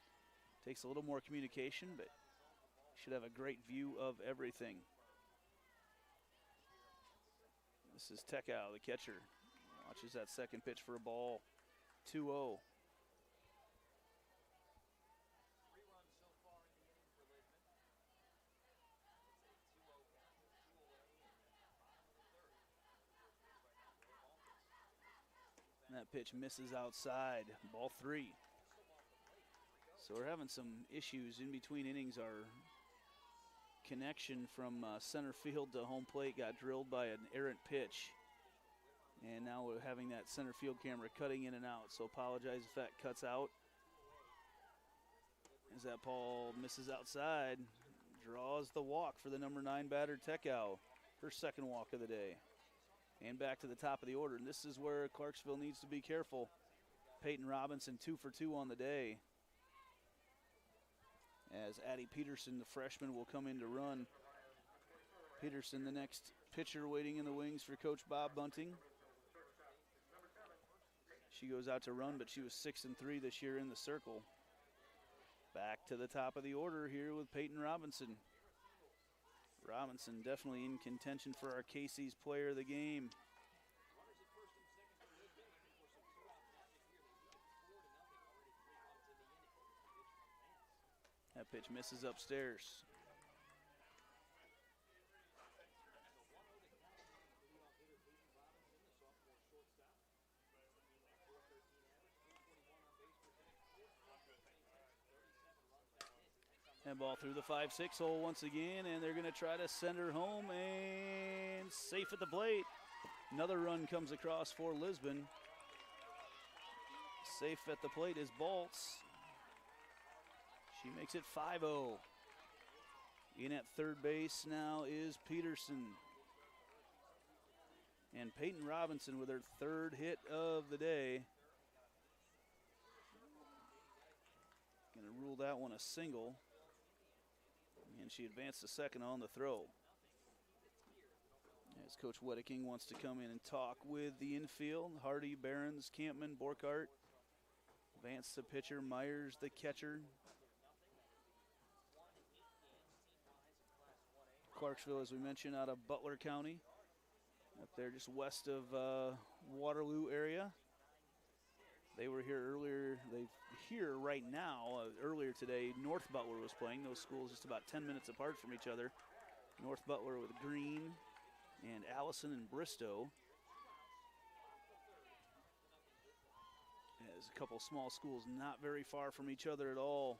Takes a little more communication, but should have a great view of everything. This is Tekau, the catcher. Watches that second pitch for a ball. 2-0. That pitch misses outside. Ball 3. So we're having some issues in between innings. Our connection from center field to home plate got drilled by an errant pitch. And now we're having that center field camera cutting in and out. So apologize if that cuts out. As that ball misses outside, draws the walk for the number 9 batter, Tekau. Her second walk of the day. And back to the top of the order. And this is where Clarksville needs to be careful. Peyton Robinson 2 for 2 on the day. As Addie Peterson, the freshman, will come in to run. Peterson, the next pitcher waiting in the wings for Coach Bob Bunting. She goes out to run, but she was 6-3 this year in the circle. Back to the top of the order here with Peyton Robinson. Robinson definitely in contention for our Casey's player of the game. That pitch misses upstairs. And ball through the 5-6 hole once again, and they're going to try to send her home, and safe at the plate. Another run comes across for Lisbon. Safe at the plate is Baltz. She makes it 5-0. In at third base now is Peterson. And Peyton Robinson with her third hit of the day. Going to rule that one a single. And she advanced to second on the throw. As Coach Wedeking wants to come in and talk with the infield. Hardy, Behrens, Campman, Borkart. Vance the pitcher, Myers the catcher. Clarksville, as we mentioned, out of Butler County. Up there just west of Waterloo area. They were here earlier. They here right now. Earlier today, North Butler was playing. Those schools just about 10 minutes apart from each other. North Butler with Greene and Allison and Bristow. There's a couple small schools not very far from each other at all.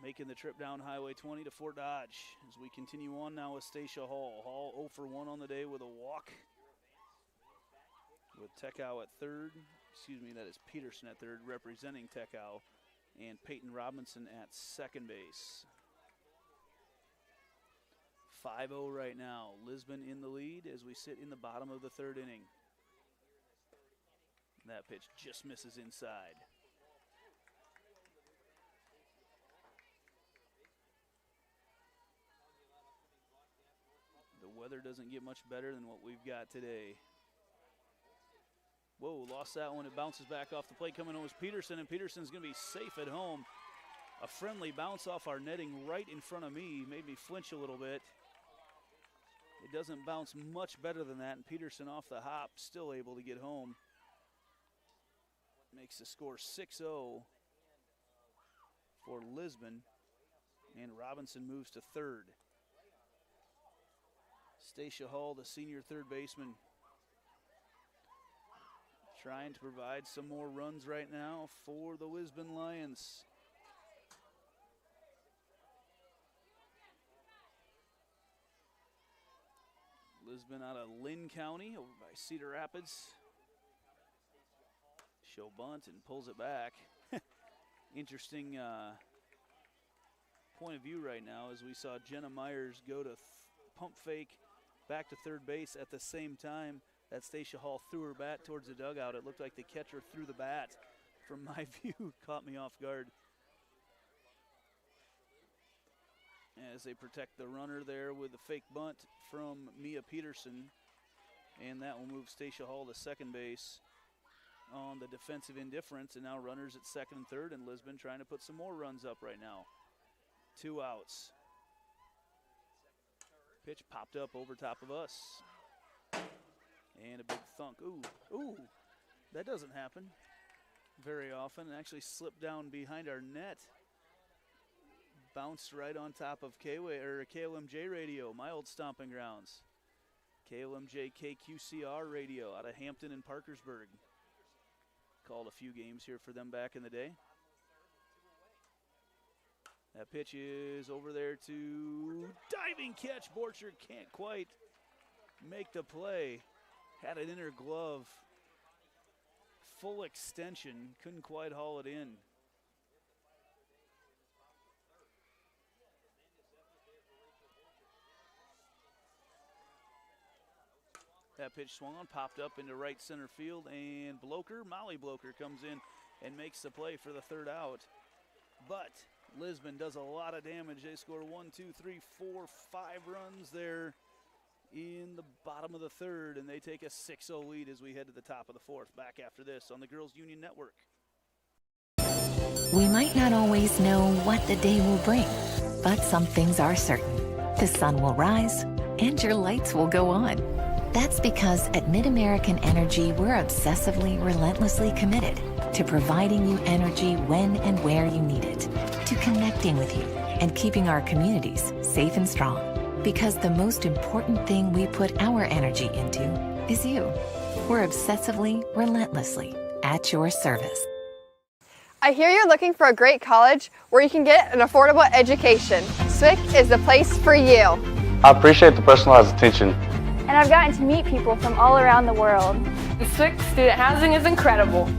Making the trip down Highway 20 to Fort Dodge as we continue on now with Stacia Hall. Hall 0 for 1 on the day with a walk. With Tekau at third. Excuse me, that is Peterson at third, representing Tekau. And Peyton Robinson at second base. 5-0 right now. Lisbon in the lead as we sit in the bottom of the third inning. That pitch just misses inside. The weather doesn't get much better than what we've got today. Whoa, lost that one. It bounces back off the plate. Coming in was Peterson, and Peterson's going to be safe at home. A friendly bounce off our netting right in front of me made me flinch a little bit. It doesn't bounce much better than that, and Peterson off the hop, still able to get home. Makes the score 6-0 for Lisbon, and Robinson moves to third. Stacia Hall, the senior third baseman, trying to provide some more runs right now for the Lisbon Lions. Lisbon out of Lynn County over by Cedar Rapids. Show bunt and pulls it back. Interesting point of view right now as we saw Jenna Myers go to pump fake back to third base at the same time that Stacia Hall threw her bat towards the dugout. It looked like the catcher threw the bat. From my view, caught me off guard. As they protect the runner there with the fake bunt from Mia Peterson. And that will move Stacia Hall to second base on the defensive indifference. And now runners at second and third, and Lisbon trying to put some more runs up right now. 2 outs. Pitch popped up over top of us. And a big thunk. Ooh, that doesn't happen very often. It actually slipped down behind our net. Bounced right on top of KLMJ radio, my old stomping grounds. KLMJ KQCR radio out of Hampton and Parkersburg. Called a few games here for them back in the day. That pitch is over there to diving catch. Borchert can't quite make the play. Had an inner glove. Full extension. Couldn't quite haul it in. That pitch swung on, popped up into right center field, and Molly Blocher comes in and makes the play for the third out. But Lisbon does a lot of damage. They score 1, 2, 3, 4, 5 runs there in the bottom of the third, and they take a 6-0 lead as we head to the top of the fourth. Back after this on the Girls Union Network. We might not always know what the day will bring, but some things are certain. The sun will rise, and your lights will go on. That's because at MidAmerican Energy, we're obsessively, relentlessly committed to providing you energy when and where you need it, to connecting with you and keeping our communities safe and strong. Because the most important thing we put our energy into is you. We're obsessively, relentlessly at your service. I hear you're looking for a great college where you can get an affordable education. SWIC is the place for you. I appreciate the personalized attention. And I've gotten to meet people from all around the world. The SWIC student housing is incredible.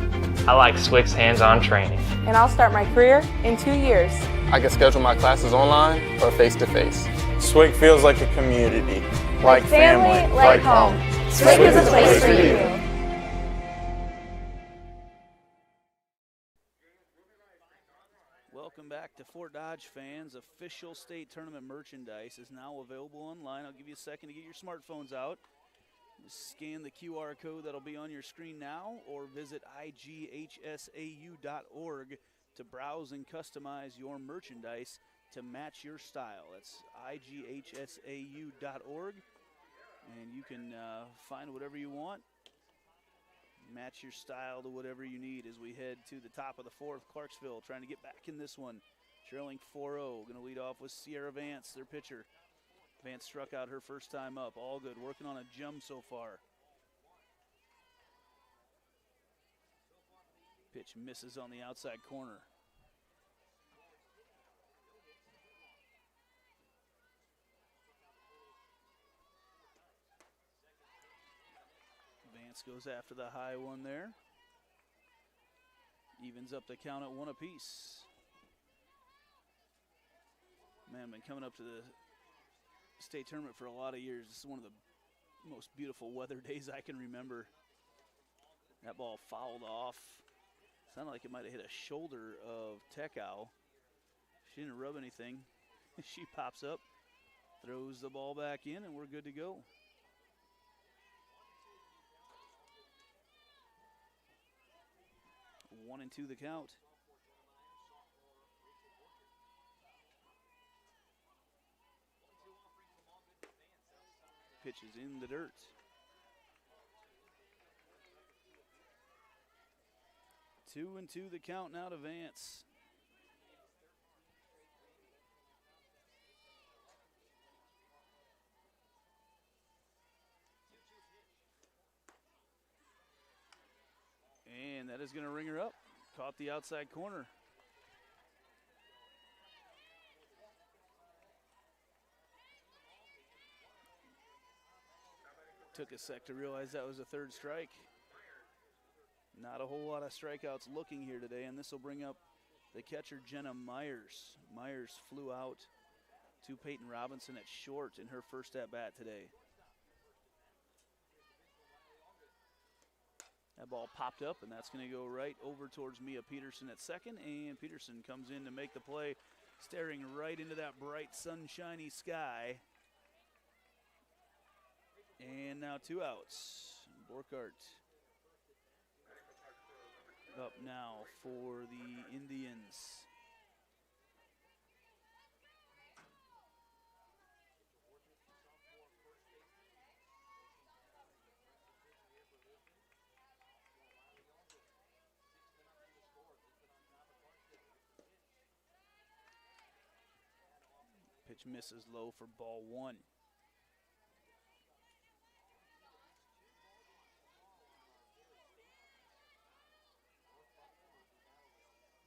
I like SWIC's hands-on training. And I'll start my career in 2 years. I can schedule my classes online or face-to-face. SWIC feels like a community, like family, like home. SWIC is a place for you. Welcome back to Fort Dodge fans. Official state tournament merchandise is now available online. I'll give you a second to get your smartphones out. Just scan the QR code that'll be on your screen now, or visit IGHSAU.org to browse and customize your merchandise to match your style. That's IGHSAU.org, and you can find whatever you want. Match your style to whatever you need as we head to the top of the fourth. Clarksville trying to get back in this one. Trailing 4-0. Going to lead off with Sierra Vance, their pitcher. Vance struck out her first time up. All good. Working on a jump so far. Pitch misses on the outside corner. Vance goes after the high one there. Evens up the count at 1 apiece. Man, been coming up to the state tournament for a lot of years. This is one of the most beautiful weather days I can remember. That ball fouled off. Sounded like it might have hit a shoulder of Tekau. She didn't rub anything. She pops up, throws the ball back in, and we're good to go. One and two the count. Pitch is in the dirt. Two and two the count now to Vance. And that is going to ring her up. Caught the outside corner. Took a sec to realize that was a third strike. Not a whole lot of strikeouts looking here today, and this will bring up the catcher, Jenna Myers. Myers flew out to Peyton Robinson at short in her first at-bat today. That ball popped up, and that's going to go right over towards Mia Peterson at second, and Peterson comes in to make the play, staring right into that bright, sunshiny sky. And now 2 outs. Borkart up now for the Indians. Pitch misses low for ball 1.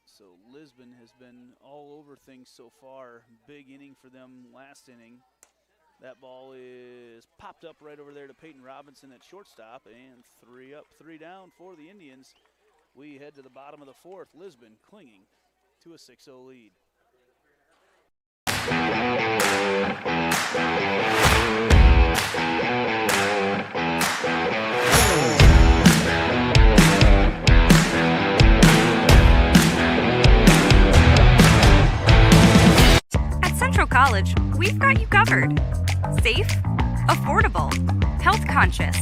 So Lisbon has been all over things so far. Big inning for them last inning. That ball is popped up right over there to Peyton Robinson at shortstop, and 3 up, 3 down for the Indians. We head to the bottom of the fourth. Lisbon clinging to a 6-0 lead. College, we've got you covered. Safe, affordable, health conscious.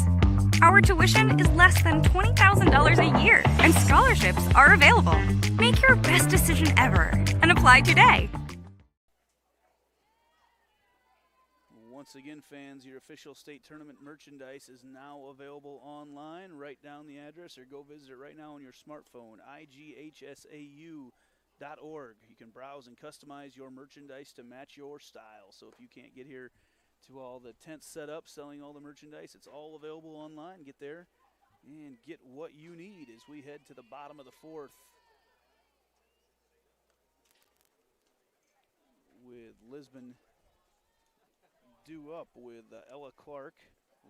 Our tuition is less than $20,000 a year, and scholarships are available. Make your best decision ever and apply today. Once again, fans, your official state tournament merchandise is now available online. Write down the address or go visit it right now on your smartphone, IGHSAU.org. You can browse and customize your merchandise to match your style. So if you can't get here to all the tents set up selling all the merchandise, it's all available online. Get there and get what you need as we head to the bottom of the fourth with Lisbon due up with Ella Clark,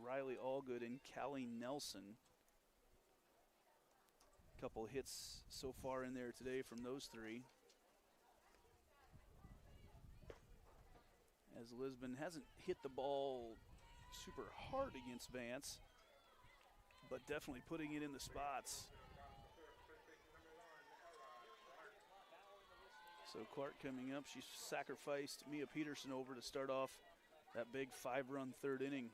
Riley Allgood, and Callie Nelson. Couple hits so far in there today from those three. As Lisbon hasn't hit the ball super hard against Vance, but definitely putting it in the spots. So Clark coming up, she's sacrificed Mia Peterson over to start off that big 5-run third inning.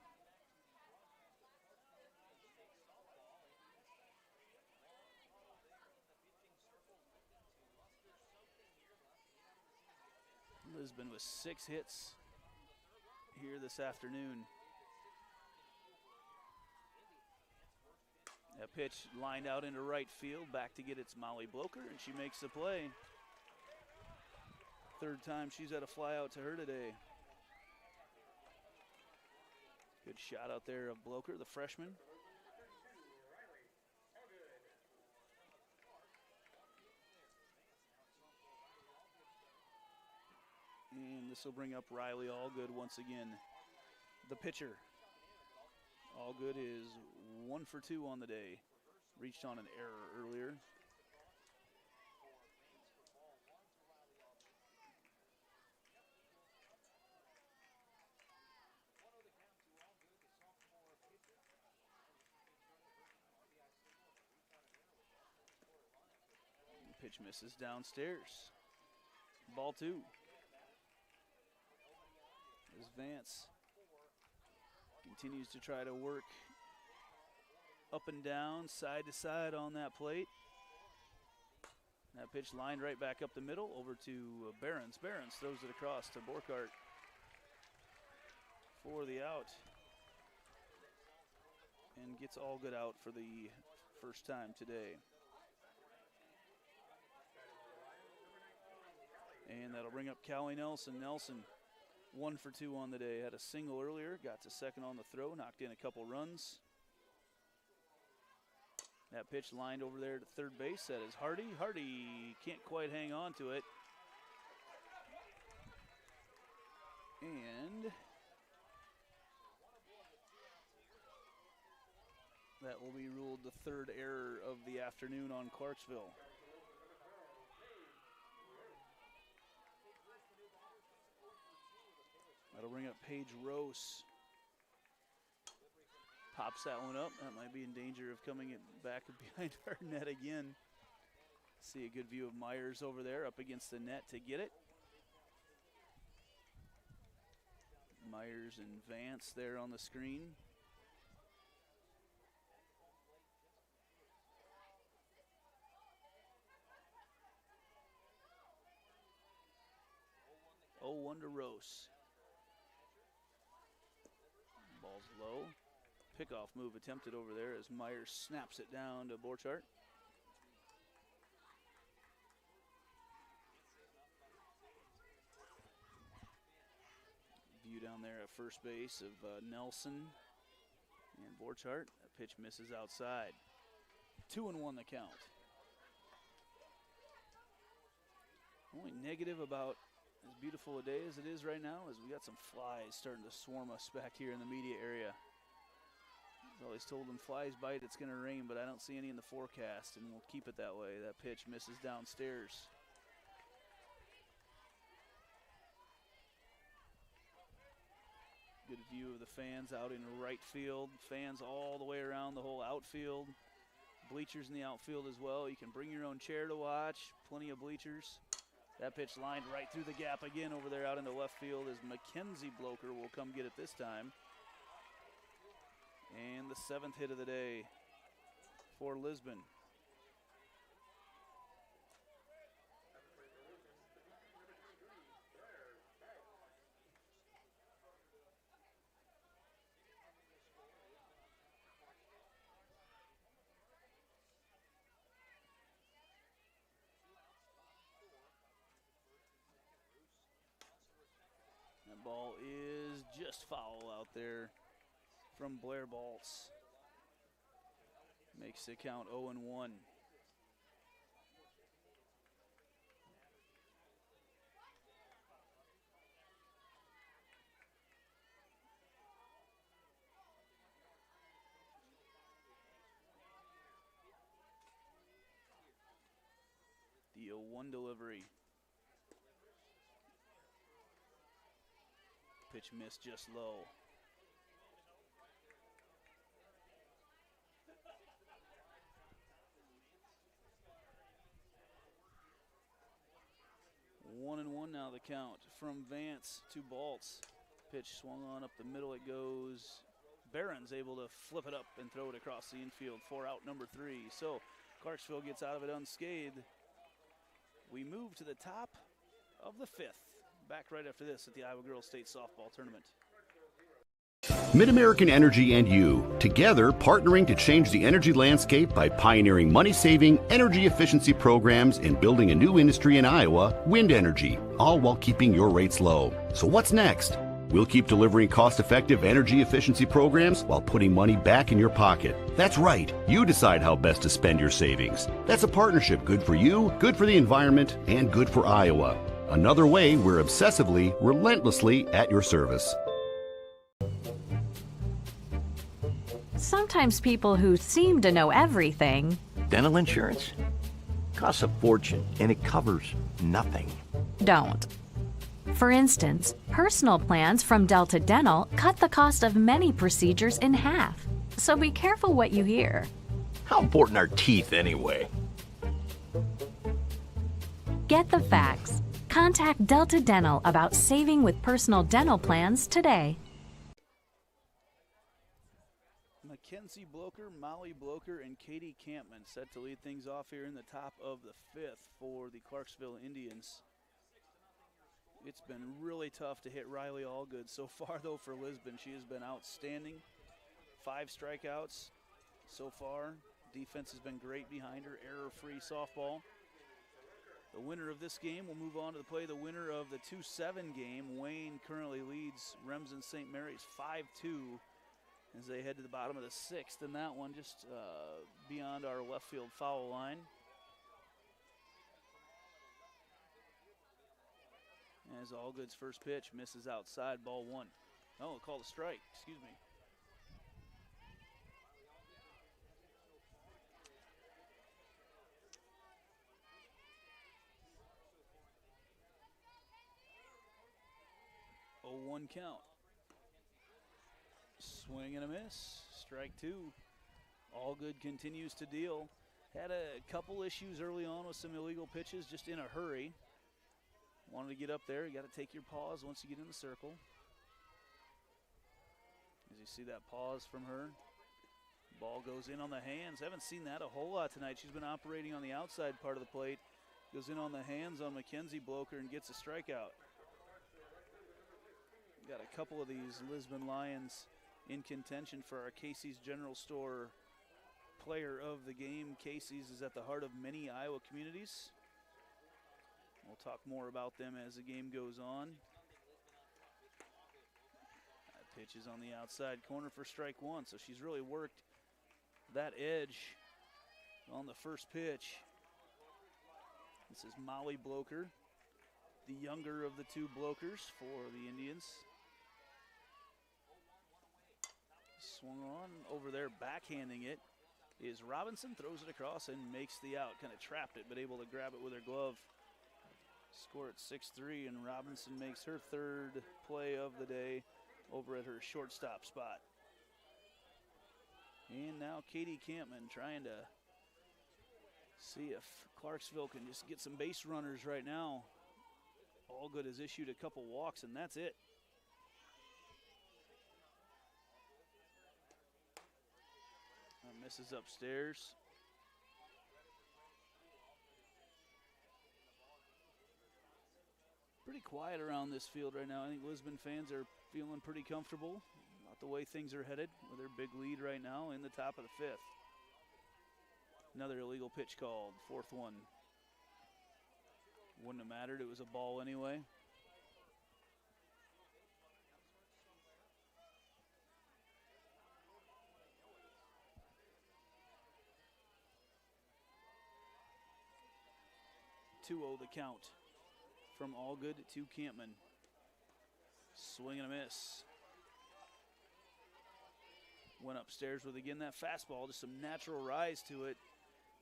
Lisbon with 6 hits here this afternoon. That pitch lined out into right field, back to get its Molly Bloker, and she makes the play. Third time she's had a fly out to her today. Good shot out there of Bloker, the freshman. And this will bring up Riley Allgood once again. The pitcher. Allgood is 1 for 2 on the day. Reached on an error earlier. Pitch misses downstairs. Ball 2. As Vance continues to try to work up and down, side to side on that plate. That pitch lined right back up the middle over to Behrens. Behrens throws it across to Borkart for the out. And gets Allgood out for the first time today. And that'll bring up Callie Nelson. Nelson, 1 for 2 on the day. Had a single earlier, got to second on the throw, knocked in a couple runs. That pitch lined over there to third base. That is Hardy. Hardy can't quite hang on to it. And that will be ruled the third error of the afternoon on Clarksville. That'll bring up Paige Rose. Pops that one up. That might be in danger of coming back behind our net again. See a good view of Myers over there up against the net to get it. Myers and Vance there on the screen. Oh, 1 to Rose. Ball's low. Pickoff move attempted over there as Myers snaps it down to Borchardt. View down there at first base of Nelson and Borchardt. That pitch misses outside. 2-1 the count. Only negative about as beautiful a day as it is right now is we got some flies starting to swarm us back here in the media area. I was always told when flies bite it's going to rain, but I don't see any in the forecast, and we'll keep it that way. That pitch misses downstairs. Good view of the fans out in right field. Fans all the way around the whole outfield. Bleachers in the outfield as well. You can bring your own chair to watch. Plenty of bleachers. That pitch lined right through the gap again over there out into left field as Mackenzie Bloker will come get it this time. And the 7th hit of the day for Lisbon. That ball is just foul out there from Blair Baltz. Makes the count 0-1. The 0-1 delivery. Pitch missed just low. One and one now the count from Vance to Baltz. Pitch swung on up the middle, it goes. Barron's able to flip it up and throw it across the infield for out number 3. So Clarksville gets out of it unscathed. We move to the top of the 5th. Back right after this at the Iowa Girls State Softball Tournament. Mid-American Energy and you, together partnering to change the energy landscape by pioneering money-saving, energy efficiency programs and building a new industry in Iowa, wind energy, all while keeping your rates low. So what's next? We'll keep delivering cost-effective energy efficiency programs while putting money back in your pocket. That's right. You decide how best to spend your savings. That's a partnership good for you, good for the environment, and good for Iowa. Another way we're obsessively, relentlessly at your service. Sometimes people who seem to know everything Dental insurance costs a fortune and it covers nothing. don't. For instance, personal plans from Delta Dental cut the cost of many procedures in half. So be careful what you hear. How important are teeth anyway? Get the facts. Contact Delta Dental about saving with personal dental plans today. Mackenzie Bloker, Molly Bloker, and Katie Campman set to lead things off here in the top of the fifth for the Clarksville Indians. It's been really tough to hit Riley Allgood so far, though, for Lisbon. She has been outstanding. 5 strikeouts so far. Defense has been great behind her. Error-free softball. The winner of this game will move on to play the winner of the 2-7 game. Wayne currently leads Remsen St. Mary's 5-2 as they head to the bottom of the 6th. And that one just beyond our left field foul line. As Allgood's first pitch misses outside, ball 1. Oh, called a strike, excuse me. Oh, 1 count. Swing and a miss, strike 2. Allgood continues to deal. Had a couple issues early on with some illegal pitches, just in a hurry. Wanted to get up there. You got to take your pause once you get in the circle. As you see that pause from her. Ball goes in on the hands. Haven't seen that a whole lot tonight. She's been operating on the outside part of the plate. Goes in on the hands on Mackenzie Bloker and gets a strikeout. Got a couple of these Lisbon Lions in contention for our Casey's General Store player of the game. Casey's is at the heart of many Iowa communities. We'll talk more about them as the game goes on. That pitch is on the outside corner for strike 1, so she's really worked that edge on the first pitch. This is Molly Bloker, the younger of the 2 Blokers for the Indians. Swung on over there, backhanding it is Robinson, throws it across and makes the out. Kind of trapped it, but able to grab it with her glove. Score at 6-3, and Robinson makes her 3rd play of the day over at her shortstop spot. And now Katie Campman trying to see if Clarksville can just get some base runners right now. Allgood has issued a couple walks, and that's it. Misses upstairs. Pretty quiet around this field right now. I think Lisbon fans are feeling pretty comfortable about the way things are headed with their big lead right now in the top of the 5th. Another illegal pitch called, 4th one. Wouldn't have mattered, it was a ball anyway. .2-0 the count from Allgood to Campman. Swing and a miss. Went upstairs with again that fastball, just some natural rise to it.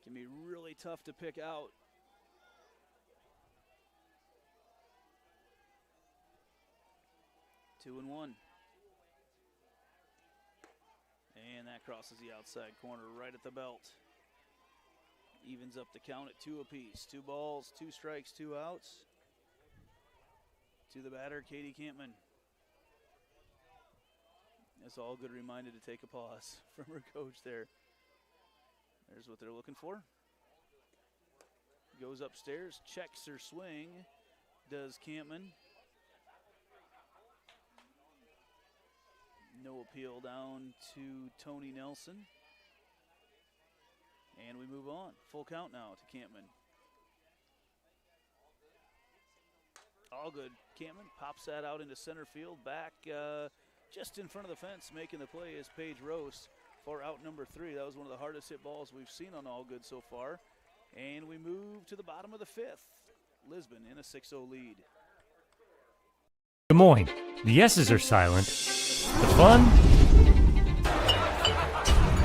Can be really tough to pick out. Two and one. And that crosses the outside corner right at the belt. Evens up the count at 2 apiece. 2 balls, 2 strikes, 2 outs. To the batter, Katie Campman. That's Allgood reminded to take a pause from her coach there. There's what they're looking for. Goes upstairs, checks her swing. Does Campman. No appeal down to Tony Nelson. And we move on. Full count now to Campman. All good. Campman pops that out into center field. Back just in front of the fence, making the play is Paige Rose for out number 3. That was one of the hardest hit balls we've seen on All Good so far. And we move to the bottom of the 5th. Lisbon in a 6-0 lead. Des Moines. The S's are silent. The fun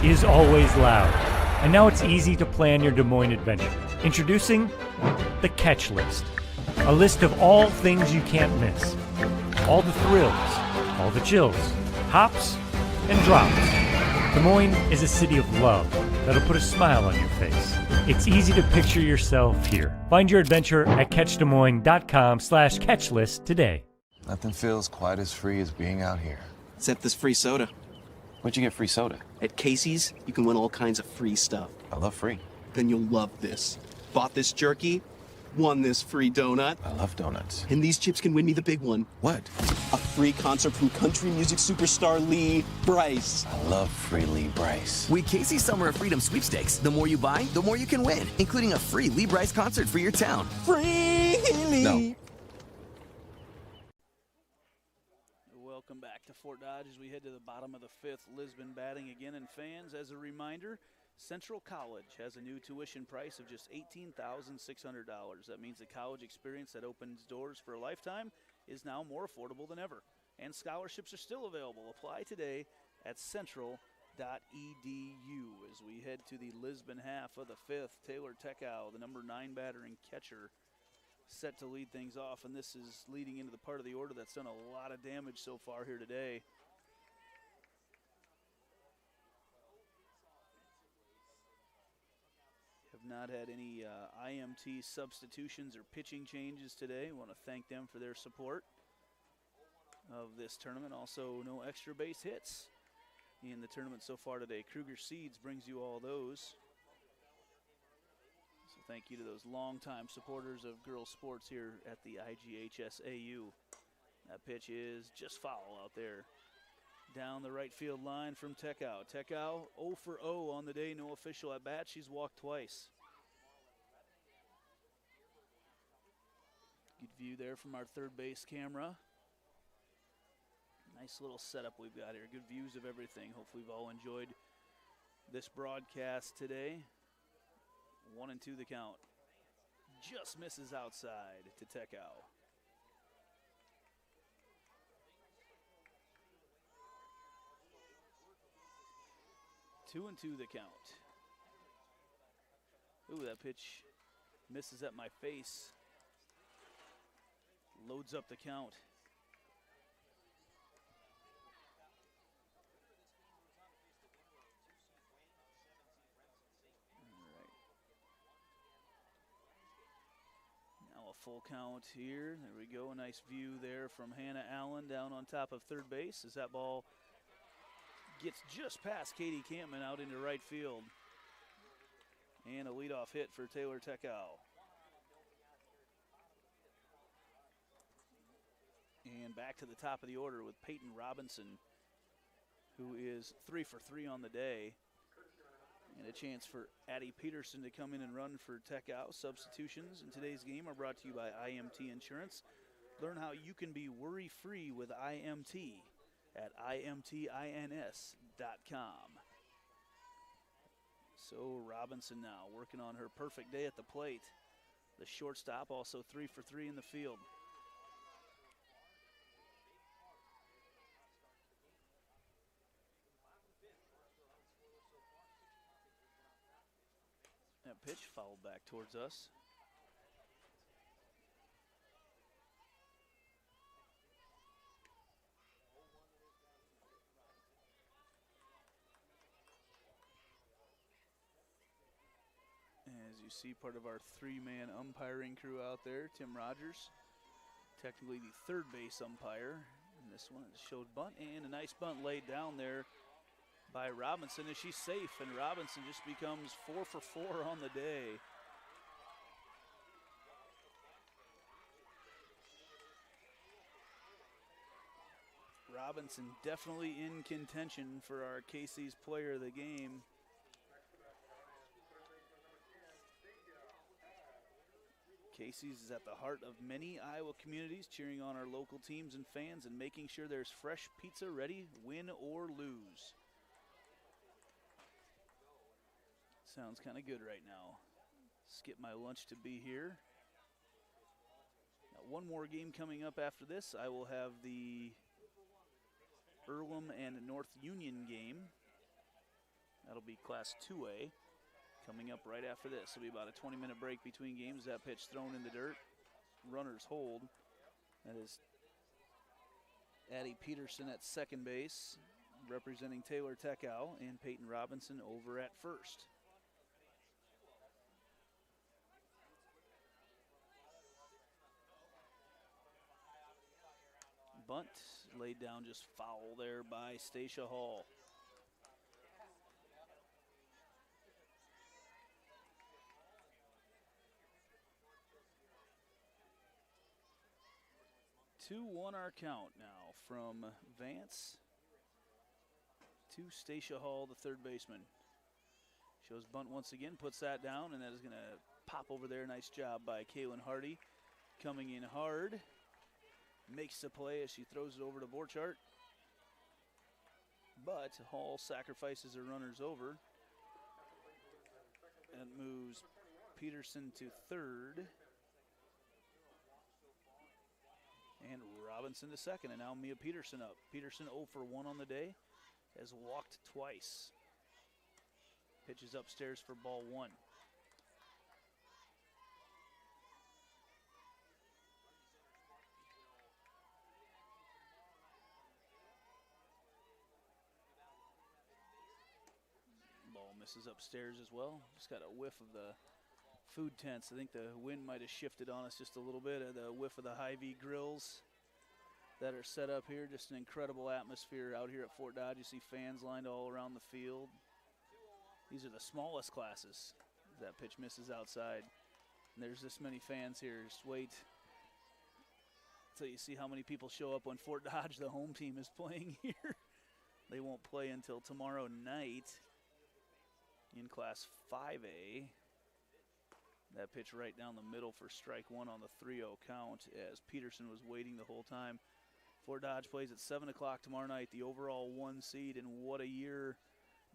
is always loud. And now it's easy to plan your Des Moines adventure. Introducing the Catch List. A list of all things you can't miss. All the thrills, all the chills, hops and drops. Des Moines is a city of love that'll put a smile on your face. It's easy to picture yourself here. Find your adventure at catchdesmoines.com/catchlist today. Nothing feels quite as free as being out here. Except this free soda. Where'd you get free soda? At Casey's, you can win all kinds of free stuff. I love free. Then you'll love this. Bought this jerky, won this free donut. I love donuts. And these chips can win me the big one. What? A free concert from country music superstar Lee Brice. I love free Lee Brice. With Casey's Summer of Freedom sweepstakes, the more you buy, the more you can win, including a free Lee Brice concert for your town. Free Lee! No. Welcome back to Fort Dodge as we head to the bottom of the 5th. Lisbon batting again, and fans, as a reminder, Central College has a new tuition price of just $18,600. That means the college experience that opens doors for a lifetime is now more affordable than ever. And scholarships are still available. Apply today at central.edu. As we head to the Lisbon half of the 5th, Taylor Tekow, the number 9 batter and catcher, set to lead things off, and this is leading into the part of the order that's done a lot of damage so far here today. Have not had any IMT substitutions or pitching changes today. Want to thank them for their support of this tournament. Also, no extra base hits in the tournament so far today. Kruger Seeds brings you all those. So thank you to those longtime supporters of girls sports here at the IGHSAU. That pitch is just foul out there. Down the right field line from Tekow. Tekow 0 for 0 on the day, no official at bat. She's walked twice. Good view there from our third base camera. Nice little setup we've got here. Good views of everything. Hopefully you've all enjoyed this broadcast today. 1-2 the count. Just misses outside to Tekow. 2-2 the count. Ooh, that pitch misses at my face. Loads up the count. Now a full count here. There we go. A nice view there from Hannah Allen down on top of third base as that ball gets just past Katie Campman out into right field. And a leadoff hit for Taylor Tekow. And back to the top of the order with Peyton Robinson, who is 3 for 3 on the day. And a chance for Addie Peterson to come in and run for Tekow. Substitutions in today's game are brought to you by IMT Insurance. Learn how you can be worry-free with IMT at imtins.com. So Robinson now working on her perfect day at the plate. The shortstop also 3 for 3 in the field. That pitch fouled back towards us. As you see, part of our 3-man umpiring crew out there, Tim Rogers, technically the third base umpire. And this one showed bunt, and a nice bunt laid down there by Robinson as she's safe, and Robinson just becomes 4 for 4 on the day. Robinson definitely in contention for our Casey's player of the game. Casey's is at the heart of many Iowa communities, cheering on our local teams and fans and making sure there's fresh pizza ready, win or lose. Sounds kind of good right now. Skip my lunch to be here. Now, one more game coming up after this. I will have the Earlham and North Union game. That'll be Class 2A. Coming up right after this. It'll be about a 20-minute break between games. That pitch thrown in the dirt. Runners hold. That is Addie Peterson at second base, representing Taylor Tekow, and Peyton Robinson over at first. Bunt laid down just foul there by Stacia Hall. Two-one our count now from Vance to Stacia Hall, the third baseman. Shows bunt once again, puts that down, and that is going to pop over there. Nice job by Kaylin Hardy. Coming in hard. Makes the play as she throws it over to Borchardt. But Hall sacrifices her runners over. And moves Peterson to third. And Robinson to second. And now Mia Peterson up. Peterson 0 for 1 on the day. Has walked twice. Pitches upstairs for ball one. Ball misses upstairs as well. Just got a whiff of the food tents. I think the wind might have shifted on us just a little bit. The whiff of the Hy-Vee grills that are set up here. Just an incredible atmosphere out here at Fort Dodge. You see fans lined all around the field. These are the smallest classes. That pitch misses outside. And there's this many fans here. Just wait until you see how many people show up when Fort Dodge, the home team, is playing here. They won't play until tomorrow night in Class 5A. That pitch right down the middle for strike one on the 3-0 count as Peterson was waiting the whole time. Fort Dodge plays at 7 o'clock tomorrow night, the overall 1 seed, and what a year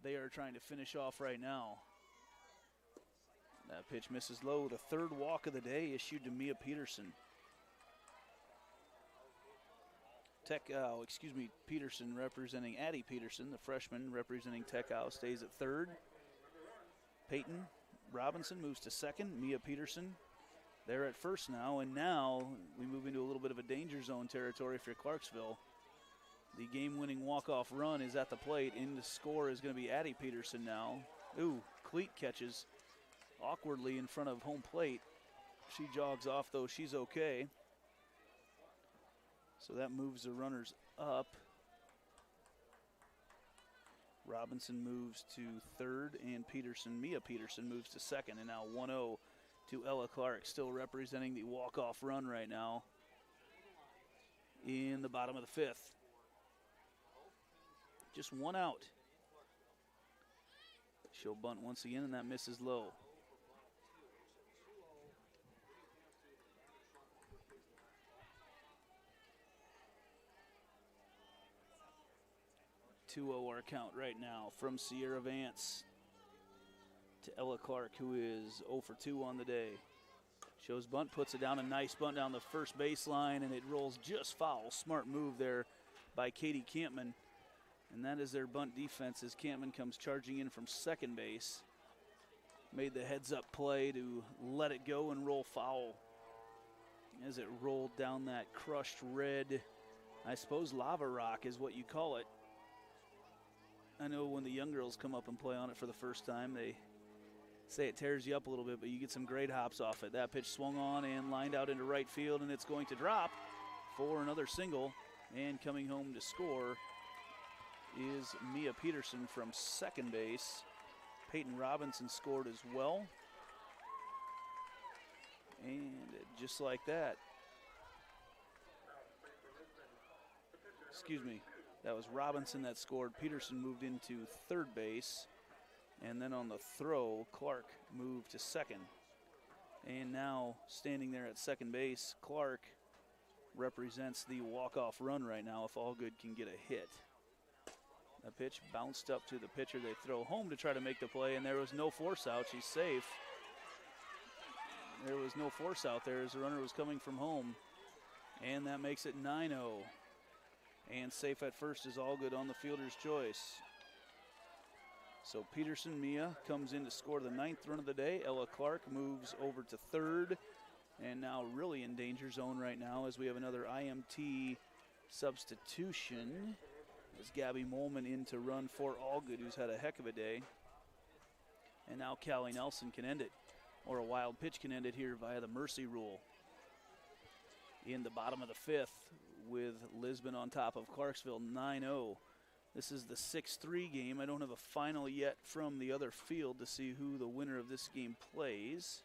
they are trying to finish off right now. That pitch misses low. The third walk of the day issued to Mia Peterson. Peterson representing Addie Peterson, the freshman representing Tekow, stays at third. Peyton Robinson moves to second. Mia Peterson, they're at first now, and now we move into a little bit of a danger zone territory for Clarksville. The game-winning walk-off run is at the plate. In the score is going to be Addie Peterson now. Ooh, cleat catches awkwardly in front of home plate. She jogs off, though. She's okay. So that moves the runners up. Robinson moves to third, and Mia Peterson moves to second, and now 1-0 to Ella Clark, still representing the walk-off run right now in the bottom of the fifth. Just one out. She'll bunt once again, and that misses low. Our count right now from Sierra Vance to Ella Clark, who is 0 for 2 on the day. Shows bunt, puts it down, a nice bunt down the first baseline, and it rolls just foul. Smart move there by Katie Campman. And that is their bunt defense as Campman comes charging in from second base. Made the heads-up play to let it go and roll foul. As it rolled down that crushed red, I suppose lava rock is what you call it. I know when the young girls come up and play on it for the first time, they say it tears you up a little bit, but you get some great hops off it. That pitch swung on and lined out into right field, and it's going to drop for another single. And coming home to score is Mia Peterson from second base. Peyton Robinson scored as well. And just like that, That was Robinson that scored. Peterson moved into third base. And then on the throw, Clark moved to second. And now standing there at second base, Clark represents the walk-off run right now if Allgood can get a hit. The pitch bounced up to the pitcher. They throw home to try to make the play, and there was no force out. She's safe. There was no force out there as the runner was coming from home. And that makes it 9-0. And safe at first is Allgood on the fielder's choice. So Peterson Mia comes in to score the 9th run of the day. Ella Clark moves over to third, and now really in danger zone right now as we have another IMT substitution. As Gabby Molman in to run for Allgood, who's had a heck of a day. And now Callie Nelson can end it, or a wild pitch can end it here via the mercy rule. In the bottom of the 5th with Lisbon on top of Clarksville, 9-0. This is the 6-3 game. I don't have a final yet from the other field to see who the winner of this game plays.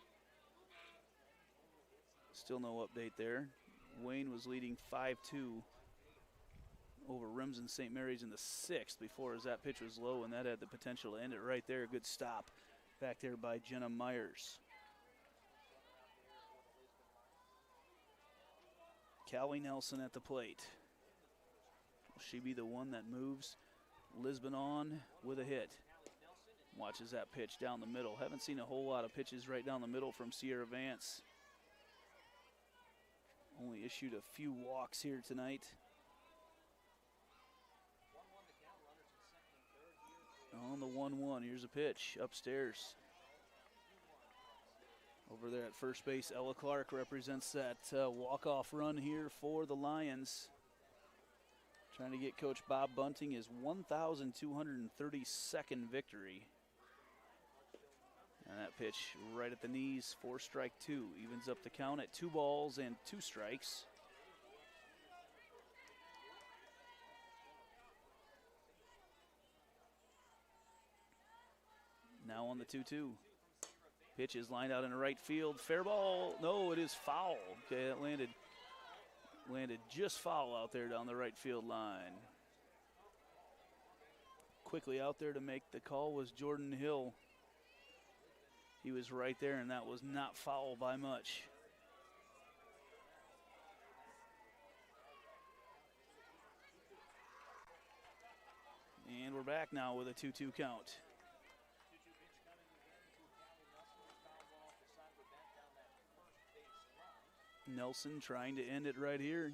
Still no update there. Wayne was leading 5-2 over Remsen St. Mary's in the 6th before, as that pitch was low, and that had the potential to end it right there. Good stop back there by Jenna Myers. Callie Nelson at the plate. Will she be the one that moves Lisbon on with a hit? Watches that pitch down the middle. Haven't seen a whole lot of pitches right down the middle from Sierra Vance. Only issued a few walks here tonight. On the 1-1, here's a pitch upstairs. Over there at first base, Ella Clark represents that walk-off run here for the Lions. Trying to get Coach Bob Bunting his 1,232nd victory. And that pitch right at the knees for strike 2. Evens up the count at 2 balls and 2 strikes. Now on the 2-2. Pitch is lined out in the right field. Fair ball. No, it is foul. Okay, that landed just foul out there down the right field line. Quickly out there to make the call was Jordan Hill. He was right there, and that was not foul by much. And we're back now with a 2-2 count. Nelson trying to end it right here.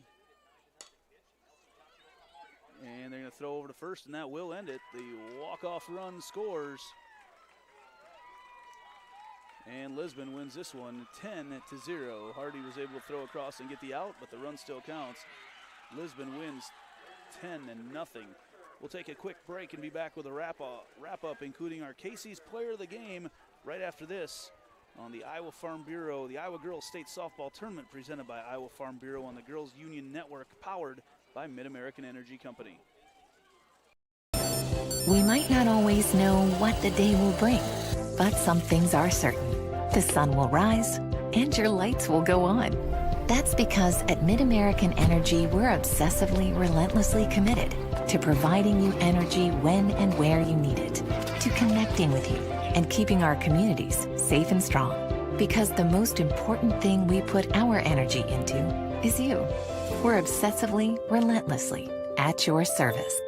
And they're going to throw over to first, and that will end it. The walk-off run scores. And Lisbon wins this one 10-0. Hardy was able to throw across and get the out, but the run still counts. Lisbon wins 10-0. We'll take a quick break and be back with a wrap-up, including our Casey's Player of the Game right after this on the Iowa Farm Bureau, the Iowa Girls State Softball Tournament presented by Iowa Farm Bureau on the Girls Union Network, powered by Mid-American Energy Company. We might not always know what the day will bring, but some things are certain. The sun will rise and your lights will go on. That's because at Mid-American Energy, we're obsessively, relentlessly committed to providing you energy when and where you need it, to connecting with you and keeping our communities safe and strong. Because the most important thing we put our energy into is you. We're obsessively, relentlessly at your service.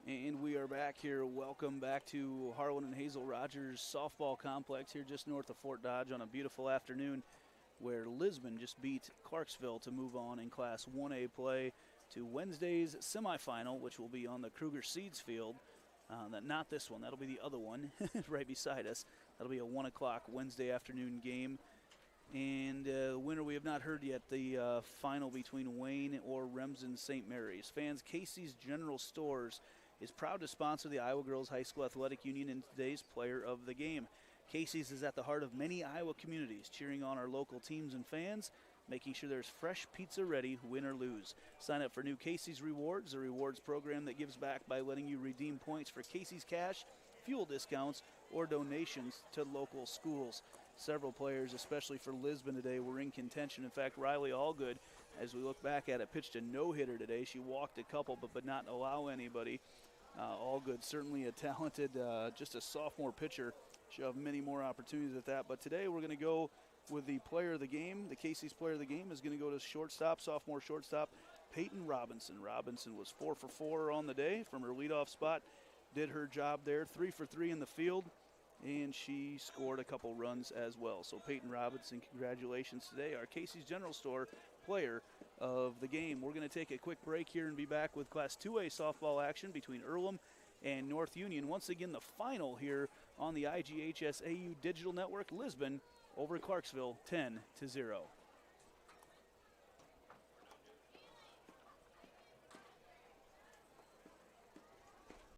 And we are back here. Welcome back to Harlan and Hazel Rogers Softball Complex here just north of Fort Dodge on a beautiful afternoon where Lisbon just beat Clarksville to move on in Class 1A play to Wednesday's semifinal, which will be on the Kruger Seeds field. Not this one. That'll be the other one right beside us. That'll be a 1 o'clock Wednesday afternoon game. And the winner we have not heard yet, the final between Wayne or Remsen St. Mary's. Fans, Casey's General Stores is proud to sponsor the Iowa Girls High School Athletic Union in today's Player of the Game. Casey's is at the heart of many Iowa communities, cheering on our local teams and fans, making sure there's fresh pizza ready, win or lose. Sign up for new Casey's Rewards, a rewards program that gives back by letting you redeem points for Casey's Cash, fuel discounts, or donations to local schools. Several players, especially for Lisbon today, were in contention. In fact, Riley Allgood, as we look back at it, pitched a no-hitter today. She walked a couple, but not allow anybody. Allgood, certainly a talented, just a sophomore pitcher. She'll have many more opportunities at that. But today we're going to go with the player of the game. The Casey's player of the game is going to go to shortstop, sophomore shortstop, Peyton Robinson. Robinson was 4 for 4 on the day from her leadoff spot. Did her job there, 3 for 3 in the field, and she scored a couple runs as well. So Peyton Robinson, congratulations today, our Casey's General Store player of the game. We're going to take a quick break here and be back with Class 2A softball action between Earlham and North Union. Once again, the final here on the IGHSAU Digital Network. Lisbon over Clarksville, 10-0.